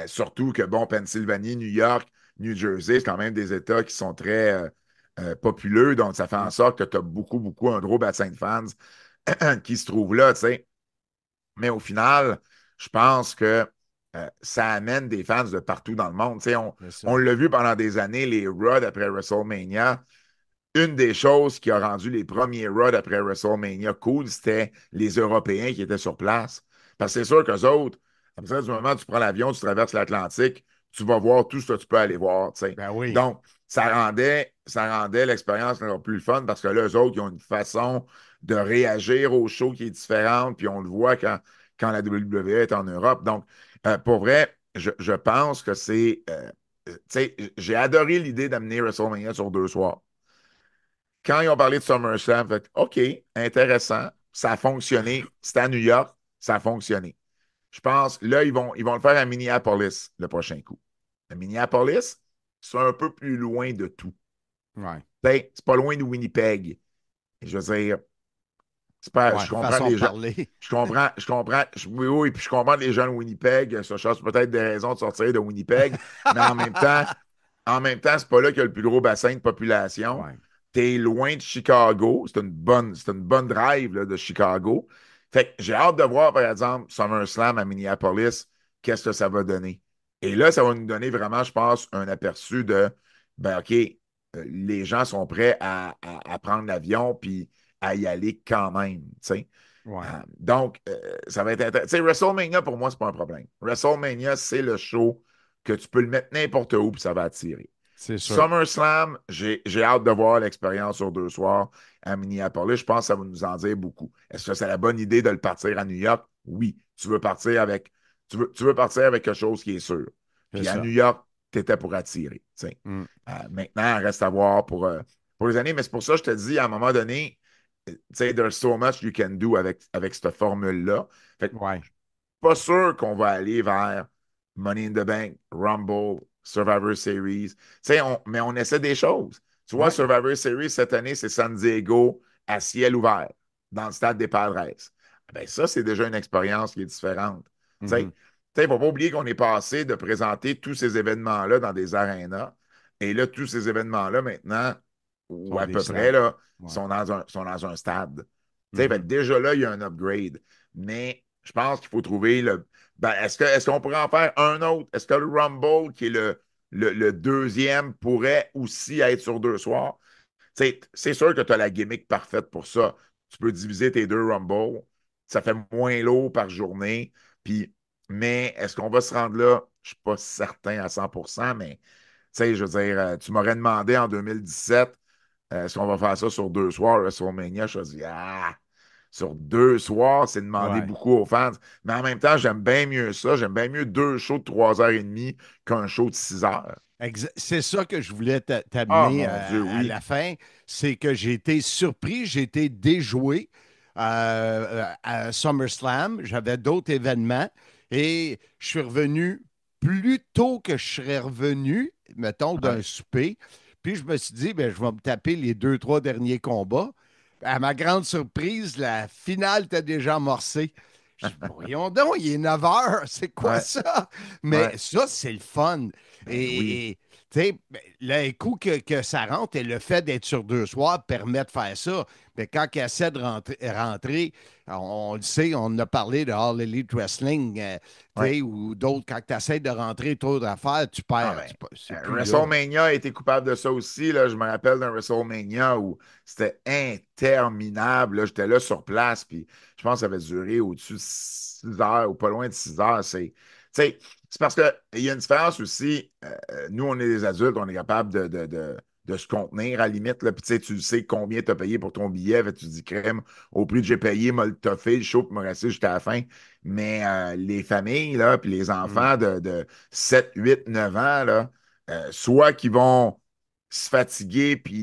Surtout que, bon, Pennsylvanie, New York, New Jersey, c'est quand même des États qui sont très populeux, donc ça fait en Mm. sorte que tu as beaucoup, beaucoup un gros bassin de fans qui se trouve là, tu sais. Mais au final, je pense que ça amène des fans de partout dans le monde. Tu sais, C'est on ça. l'a vu pendant des années, les Raw après WrestleMania. Une des choses qui a rendu les premiers Raw après WrestleMania cool, c'était les Européens qui étaient sur place. Parce que c'est sûr qu'eux autres, à partir du moment où tu prends l'avion, tu traverses l'Atlantique, tu vas voir tout ce que tu peux aller voir. Tu sais. Ben oui. Donc, ça rendait l'expérience encore plus fun parce que là, eux autres, ils ont une façon de réagir au show qui est différente, puis on le voit quand la WWE est en Europe. Donc, pour vrai, je pense que tu sais, j'ai adoré l'idée d'amener WrestleMania sur 2 soirs. Quand ils ont parlé de SummerSlam, fait OK, intéressant, ça a fonctionné. C'était à New York, ça a fonctionné. Je pense, là, ils vont le faire à Minneapolis le prochain coup. À Minneapolis, c'est un peu plus loin de tout. Ouais. Ben, c'est pas loin de Winnipeg. Je veux dire, Ouais. je comprends Façon de les gens. parler. Oui, oui, puis je comprends les gens de Winnipeg. Ça cherche peut-être des raisons de sortir de Winnipeg, mais en même temps, c'est pas là qu'il y a le plus gros bassin de population. Ouais. T'es loin de Chicago. C'est une bonne drive là, de Chicago. Fait que j'ai hâte de voir, par exemple, SummerSlam à Minneapolis, qu'est-ce que ça va donner. Et là, ça va nous donner vraiment, je pense, un aperçu de, ben OK, les gens sont prêts à prendre l'avion puis à y aller quand même, tu sais. Ouais. Donc, ça va être intéressant. Tu sais, WrestleMania, pour moi, c'est pas un problème. WrestleMania, c'est le show que tu peux le mettre n'importe où puis ça va attirer. C'est sûr. SummerSlam, j'ai hâte de voir l'expérience sur 2 soirs à Minneapolis. Je pense que ça va nous en dire beaucoup. Est-ce que c'est la bonne idée de le partir à New York? Oui. Tu veux partir avec Tu veux partir avec quelque chose qui est sûr. C'est Puis à ça. New York, tu étais pour attirer. Maintenant, il reste à voir pour les années. Mais c'est pour ça que je te dis, à un moment donné, there's so much you can do avec cette formule-là. Fait que Ouais. pas sûr qu'on va aller vers Money in the Bank, Rumble, Survivor Series. Mais on essaie des choses. Tu vois, Ouais. Survivor Series, cette année, c'est San Diego à ciel ouvert, dans le stade des Padres. Ben, ça, c'est déjà une expérience qui est différente. Tu sais, Mhm. il ne faut pas oublier qu'on est passé de présenter tous ces événements-là dans des arénas. Et là, tous ces événements-là, maintenant, ou Sont à des peu près, stades. là, Ouais. sont dans un stade. Tu sais, Mhm. déjà là, il y a un upgrade. Mais je pense qu'il faut trouver le. Ben, est-ce qu'on pourrait en faire un autre? Est-ce que le Rumble, qui est le deuxième, pourrait aussi être sur 2 soirs? Tu sais, c'est sûr que tu as la gimmick parfaite pour ça. Tu peux diviser tes 2 Rumble. Ça fait moins lourd par journée. Puis, mais est-ce qu'on va se rendre là? Je ne suis pas certain à 100%, mais tu sais, je veux dire, tu m'aurais demandé en 2017, est-ce qu'on va faire ça sur 2 soirs, WrestleMania? Je me dis, sur 2 soirs, c'est demander Ouais. beaucoup aux fans. Mais en même temps, j'aime bien mieux ça. J'aime bien mieux 2 shows de 3h30 qu'un show de 6 heures. C'est ça que je voulais Ah, t'amener mon Dieu, à oui. la fin. C'est que j'ai été surpris, j'ai été déjoué à SummerSlam. J'avais d'autres événements et je suis revenu plus tôt que je serais revenu, mettons, d'un Ouais. souper. Puis je me suis dit, ben, je vais me taper les 2, 3 derniers combats. À ma grande surprise, la finale était déjà amorcée. Je dis, voyons donc, il est 9 heures, c'est quoi Ouais. ça? Mais Ouais. ça, c'est le fun. Ben oui. Et tu sais, ben, le coup que ça rentre et le fait d'être sur 2 soirs permet de faire ça. Mais quand il essaie de rentrer, on le sait, on a parlé de All Elite Wrestling, tu Ouais. sais, ou d'autres, quand tu essaies de rentrer trop d'affaires, tu Ah perds. ben, C'est plus là. WrestleMania a été coupable de ça aussi. Là. Je me rappelle d'un WrestleMania où c'était interminable. Là. J'étais là sur place, puis je pense que ça avait duré au-dessus de 6 heures ou pas loin de 6 heures. C'est parce qu'il y a une différence aussi. Nous, on est des adultes, on est capable de se contenir à la limite. Là. Puis tu sais combien tu as payé pour ton billet. Fait, tu dis crème, au prix que j'ai payé, m'a le toffé, le show, puis me rester jusqu'à la fin. Mais les familles, là, puis les Mm. enfants de 7, 8, 9 ans, là, soit qu'ils vont se fatiguer, puis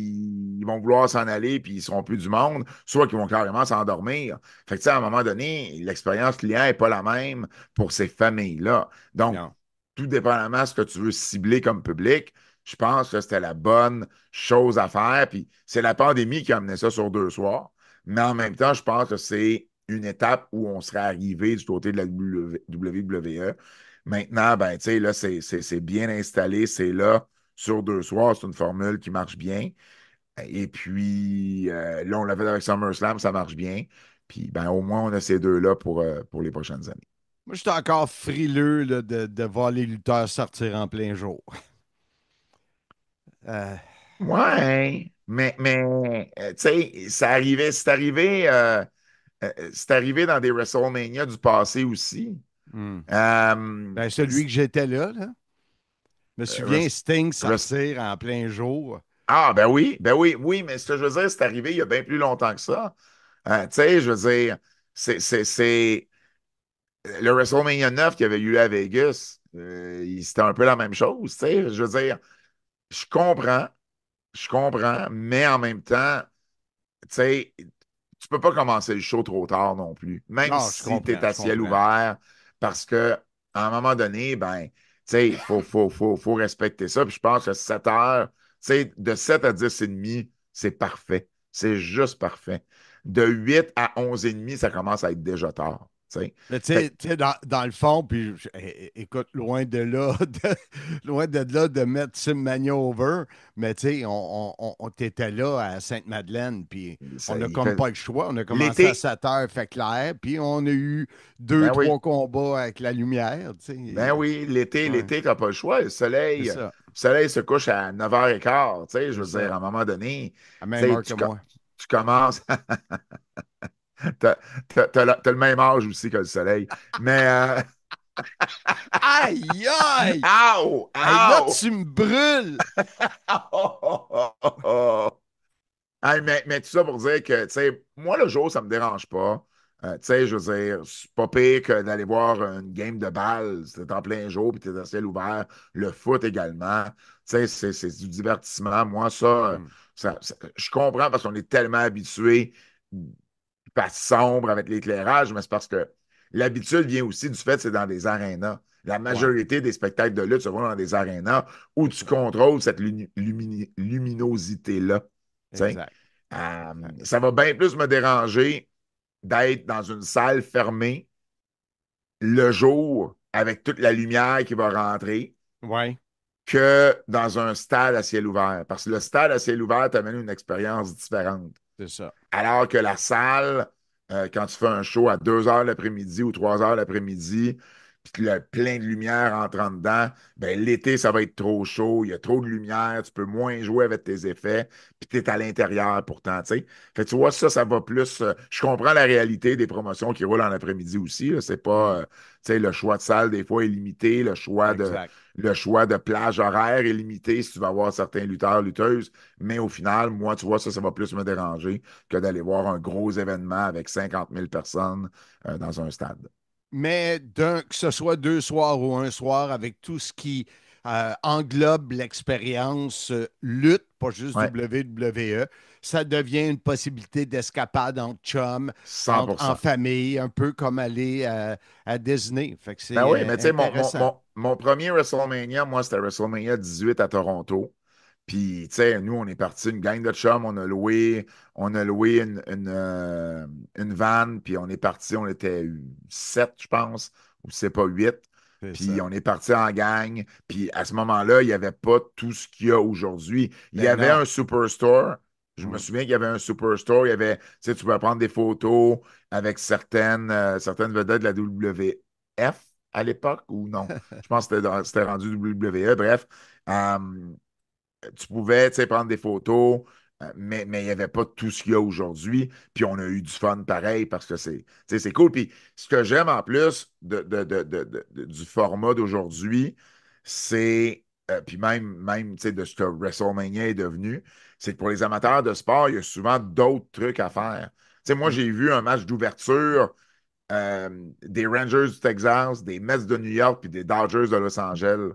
ils vont vouloir s'en aller, puis ils ne seront plus du monde, soit qu'ils vont carrément s'endormir. Fait que, tu sais, à un moment donné, l'expérience client n'est pas la même pour ces familles-là. Donc, Non. tout dépendamment de ce que tu veux cibler comme public, je pense que c'était la bonne chose à faire. Puis c'est la pandémie qui a amené ça sur 2 soirs. Mais en même temps, je pense que c'est une étape où on serait arrivé du côté de la WWE. Maintenant, ben, tu sais, là, c'est bien installé, c'est là sur 2 soirs, c'est une formule qui marche bien. Et puis, là, on l'a fait avec SummerSlam, ça marche bien. Puis, ben, au moins, on a ces deux-là pour les prochaines années. Moi, je suis encore frileux là, de voir les lutteurs sortir en plein jour. Euh, Ouais, tu sais, c'est arrivé dans des WrestleMania du passé aussi. hmm. Euh, Ben, celui que j'étais là. Je me souviens, Res- Sting Res- sortir en plein jour. ah, ben oui, mais ce que je veux dire, c'est arrivé il y a bien plus longtemps que ça. Tu sais, je veux dire, c'est le WrestleMania 9 qui avait eu lieu à Vegas, c'était un peu la même chose, tu sais. Je veux dire, je comprends, je comprends, mais en même temps, tu sais, tu peux pas commencer le show trop tard non plus, même Non, je si tu es comprends, à je ciel comprends. ouvert, parce que à un moment donné, ben, tu sais, faut respecter ça. Puis je pense que 7 heures, tu sais, de 7 à 10 et demi, c'est parfait. C'est juste parfait. De 8 à 11 et demi, ça commence à être déjà tard. Tu sais. Mais Fait tu sais, dans le fond, puis écoute, loin de là, loin de là de mettre Simmania over, mais tu sais, on était là à Sainte-Madeleine, puis que on n'a il comme fait- pas le choix. On a commencé à l'été, 7 heures, fait clair, puis on a eu deux, ben oui, trois combats avec la lumière, tu ben sais. oui, Ouais, l'été, t'as pas le choix. c'est ça, Le soleil se couche à 9h15. Tu sais, je c'est veux dire, ça. à un moment donné, tu À même sais, heure que moi. tu commences. T'as le même âge aussi que le soleil. Mais, Aïe, aïe! Ow! Hey, là, Ow! tu me brûles! Hey, mais tout ça pour dire que, tu sais, moi, le jour, ça me dérange pas. Tu sais, je veux dire, c'est pas pire que d'aller voir une game de balle. Si t'es en plein jour puis t'es dans le ciel ouvert. Le foot également. Tu sais, c'est du divertissement. Moi, je comprends parce qu'on est tellement habitué pas sombre avec l'éclairage, mais c'est parce que l'habitude vient aussi du fait que c'est dans des arénas. La majorité des spectacles de lutte se font dans des arénas où tu contrôles cette luminosité-là. Exact. Ça va bien plus me déranger d'être dans une salle fermée le jour avec toute la lumière qui va rentrer Ouais. que dans un stade à ciel ouvert. Parce que le stade à ciel ouvert t'amène une expérience différente. C'est ça. Alors que la salle, quand tu fais un show à 2 heures l'après-midi ou 3 heures l'après-midi, puis que le plein de lumière entrant dedans, ben l'été, ça va être trop chaud, il y a trop de lumière, tu peux moins jouer avec tes effets, puis tu es à l'intérieur pourtant, tu sais. Fait que tu vois, ça va plus. Je comprends la réalité des promotions qui roulent en après-midi aussi. C'est pas. Tu sais, le choix de salle, des fois, est limité, le choix de plage horaire est limité si tu vas avoir certains lutteurs, lutteuses. Mais au final, moi, tu vois, ça va plus me déranger que d'aller voir un gros événement avec 50 000 personnes dans un stade. Mais que ce soit 2 soirs ou un soir, avec tout ce qui englobe l'expérience lutte, pas juste Ouais. WWE, ça devient une possibilité d'escapade en chum, 100%. en famille, un peu comme aller à Disney. Fait que c'est Ben oui, mais tu sais, intéressant. mon premier WrestleMania, moi, c'était WrestleMania 18 à Toronto. Puis, tu sais, nous, on est parti une gang de chums, on a loué une van, puis on est parti, on était 7, je pense, ou c'est pas 8. Puis on est parti en gang. Puis à ce moment-là, il n'y avait pas tout ce qu'il y a aujourd'hui. Il y avait un superstore. Je me souviens qu'il y avait un superstore. Il y avait, tu sais, tu pouvais prendre des photos avec certaines vedettes de la WF à l'époque, ou non? Je pense que c'était rendu WWE. Bref. Tu pouvais, tu sais, prendre des photos, mais il n'y avait pas tout ce qu'il y a aujourd'hui. Puis on a eu du fun pareil parce que c'est cool. Puis ce que j'aime en plus du format d'aujourd'hui, c'est, puis même tu sais, de ce que WrestleMania est devenu, c'est que pour les amateurs de sport, il y a souvent d'autres trucs à faire. Tu sais, moi, j'ai vu un match d'ouverture des Rangers du Texas, des Mets de New York puis des Dodgers de Los Angeles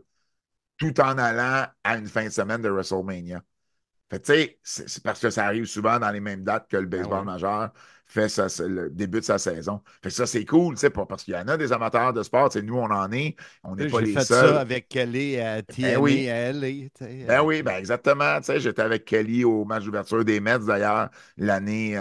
tout en allant à une fin de semaine de WrestleMania. Fait tu sais, c'est parce que ça arrive souvent dans les mêmes dates que le baseball majeur fait le début de sa saison. Fait que ça, c'est cool, tu sais, parce qu'il y en a des amateurs de sport, tu sais, nous, on en est, on n'est pas les seuls. J'ai fait ça avec Kelly à TNA, oui. à LA. Ben oui, ben exactement. Tu sais, j'étais avec Kelly au match d'ouverture des Mets, d'ailleurs, l'année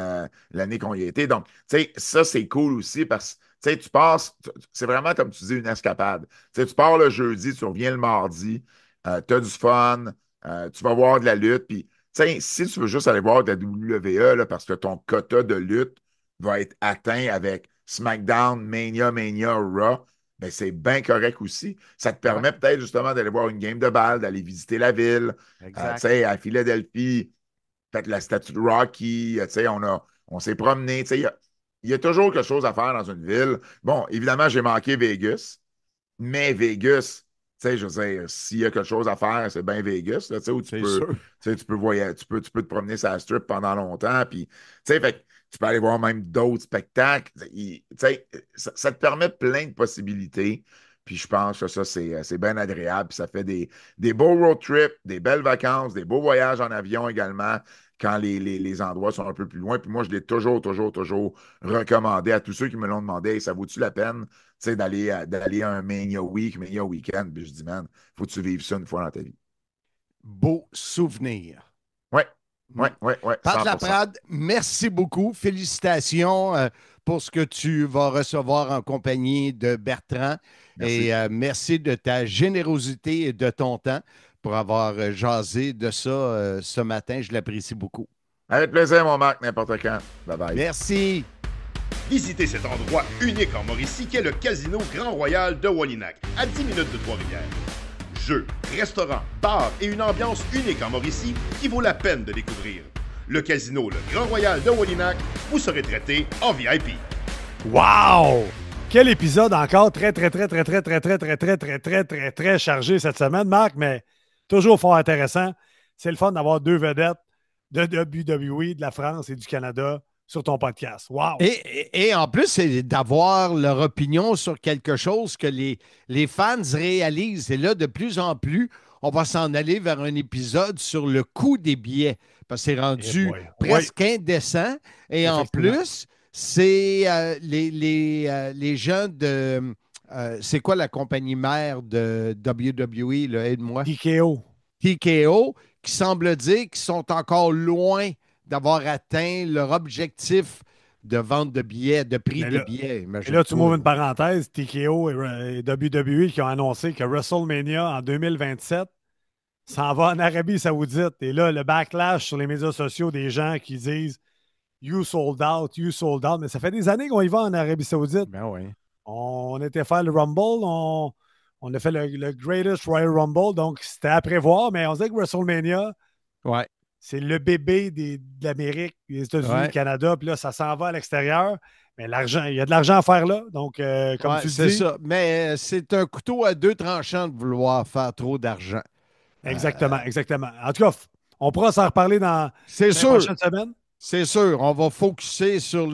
qu'on y était. Donc, tu sais, ça, c'est cool aussi parce que tu sais, tu passes, c'est vraiment comme tu dis, une escapade. Tu sais, tu pars le jeudi, tu reviens le mardi, tu as du fun, tu vas voir de la lutte. Puis, tu sais, si tu veux juste aller voir de la WWE, là, parce que ton quota de lutte va être atteint avec SmackDown, Mania, Raw, ben c'est bien correct aussi. Ça te permet peut-être justement d'aller voir une game de balle, d'aller visiter la ville. Tu sais, à Philadelphie, peut-être la statue de Rocky, tu sais, on s'est promené. Tu sais, il y a toujours quelque chose à faire dans une ville. Bon, évidemment, j'ai manqué Vegas, mais Vegas, tu sais, je veux dire, s'il y a quelque chose à faire, c'est bien Vegas, là, tu sais, où tu peux voyager, tu peux te promener sur la strip pendant longtemps, puis, tu sais, fait tu peux aller voir même d'autres spectacles. Tu sais, ça te permet plein de possibilités. Puis je pense que ça, c'est bien agréable. Puis ça fait des beaux road trips, des belles vacances, des beaux voyages en avion également quand les endroits sont un peu plus loin. Puis moi, je l'ai toujours recommandé à tous ceux qui me l'ont demandé. Hey, ça vaut-tu la peine d'aller à un Mania Weekend? Puis je dis, man, faut que tu vives ça une fois dans ta vie. Beau souvenir. Oui. Pat Laprade, merci beaucoup. Félicitations pour ce que tu vas recevoir en compagnie de Bertrand. Merci. Et merci de ta générosité et de ton temps pour avoir jasé de ça ce matin. Je l'apprécie beaucoup. Avec plaisir, mon Marc, n'importe quand. Bye-bye. Merci. Visitez cet endroit unique en Mauricie qu'est le Casino Grand Royal de Wallinac, à 10 minutes de Trois-Rivières. Jeux, restaurants, bars et une ambiance unique en Mauricie qui vaut la peine de découvrir. Le Casino Le Grand Royal de Wallinac, vous serez traité en VIP. Wow! Quel épisode encore très chargé cette semaine, Marc, mais toujours fort intéressant. C'est le fun d'avoir deux vedettes de WWE, de la France et du Canada sur ton podcast. Wow! Et en plus, c'est d'avoir leur opinion sur quelque chose que les fans réalisent. Et là, de plus en plus, on va s'en aller vers un épisode sur le coût des billets. Parce que c'est rendu presque indécent. Et en plus, c'est les gens de... c'est quoi la compagnie mère de WWE? Là, aide-moi. TKO, qui semble dire qu'ils sont encore loin d'avoir atteint leur objectif de vente de billets, de prix des billets. Et là, tu m'ouvres une parenthèse. TKO et WWE qui ont annoncé que WrestleMania en 2027 s'en va en Arabie Saoudite. Et là, le backlash sur les médias sociaux des gens qui disent « You sold out, you sold out ». Mais ça fait des années qu'on y va en Arabie Saoudite. Ben oui. On était faire le Rumble, on a fait le Greatest Royal Rumble, donc c'était à prévoir, mais on disait que WrestleMania, c'est le bébé de l'Amérique, des États-Unis, du Canada, puis là, ça s'en va à l'extérieur. Mais l'argent, il y a de l'argent à faire là, donc comme tu dis. C'est ça, mais c'est un couteau à deux tranchants de vouloir faire trop d'argent. Exactement, exactement. En tout cas, on pourra s'en reparler dans les prochaines semaines. C'est sûr, on va focuser sur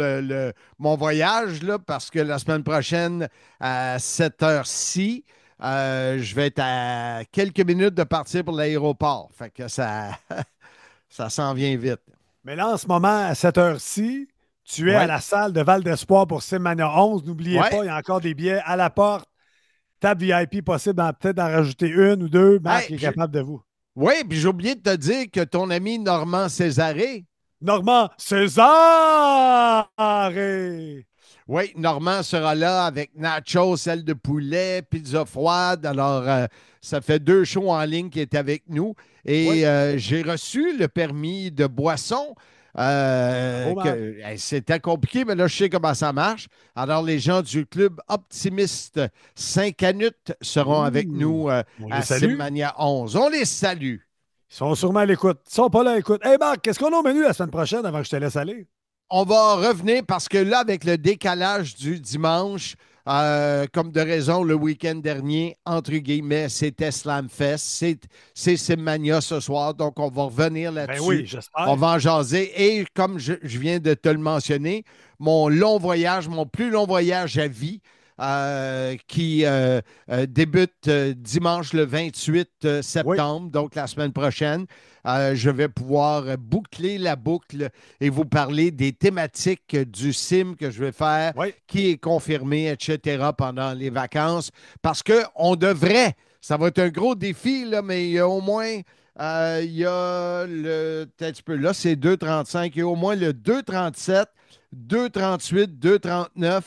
mon voyage là, parce que la semaine prochaine, à cette heure-ci, je vais être à quelques minutes de partir pour l'aéroport. Fait que ça s'en vient vite. Mais là, en ce moment, à cette heure-ci, tu es à la salle de Val d'Espoir pour Simmania 11. N'oubliez pas, il y a encore des billets à la porte. Table VIP possible, peut-être d'en rajouter une ou deux. Marc est capable de vous. Oui, puis j'ai oublié de te dire que ton ami Normand Césaré. Normand Césaré! Oui, Normand sera là avec nachos, aile de poulet, pizza froide. Alors, ça fait 2 shows en ligne qui est avec nous. Et j'ai reçu le permis de boisson. C'était compliqué, mais là, je sais comment ça marche. Alors, les gens du club Optimiste 5 Canutes seront avec nous à Simmania 11. On les salue. Ils sont sûrement à l'écoute. Ils sont pas là à l'écoute. Hey Marc, qu'est-ce qu'on a au menu la semaine prochaine avant que je te laisse aller? On va revenir parce que là, avec le décalage du dimanche, comme de raison, le week-end dernier, entre guillemets, c'était Slamfest. C'est Simmania ce soir. Donc, on va revenir là-dessus. Ben oui, j'espère. On va en jaser. Et comme je viens de te le mentionner, mon plus long voyage à vie, qui débute dimanche le 28 septembre, donc la semaine prochaine. Je vais pouvoir boucler la boucle et vous parler des thématiques du sim que je vais faire, qui est confirmé, etc., pendant les vacances. Parce qu'on devrait, ça va être un gros défi, là, mais il y a au moins, il y a peut-être un peu là, c'est 2,35. Il y a au moins le 2,37, 2,38, 2,39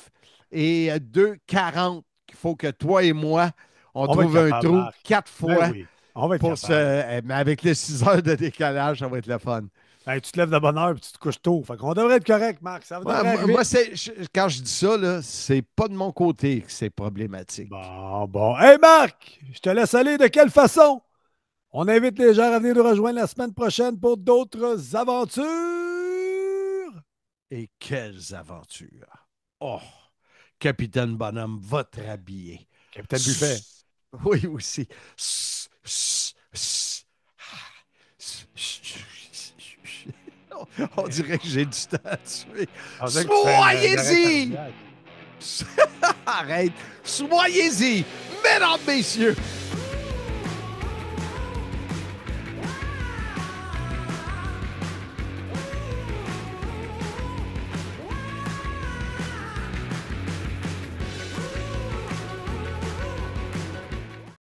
et 2,40 qu'il faut que toi et moi, on trouve un trou 4 fois. Ben oui. On va être mais avec les 6 heures de décalage, ça va être le fun. Hey, tu te lèves de bonne heure et tu te couches tôt. Fait qu'on devrait être correct, Marc. Ça moi, quand je dis ça, là, c'est pas de mon côté que c'est problématique. Bon. Hey, Marc, je te laisse aller. De quelle façon? On invite les gens à venir nous rejoindre la semaine prochaine pour d'autres aventures. Et quelles aventures! Oh! Capitaine Bonhomme va te rhabiller. Capitaine Buffet. Oui, aussi. On dirait que j'ai du temps à tuer. Soyez-y! Arrête. Soyez-y, mesdames, messieurs.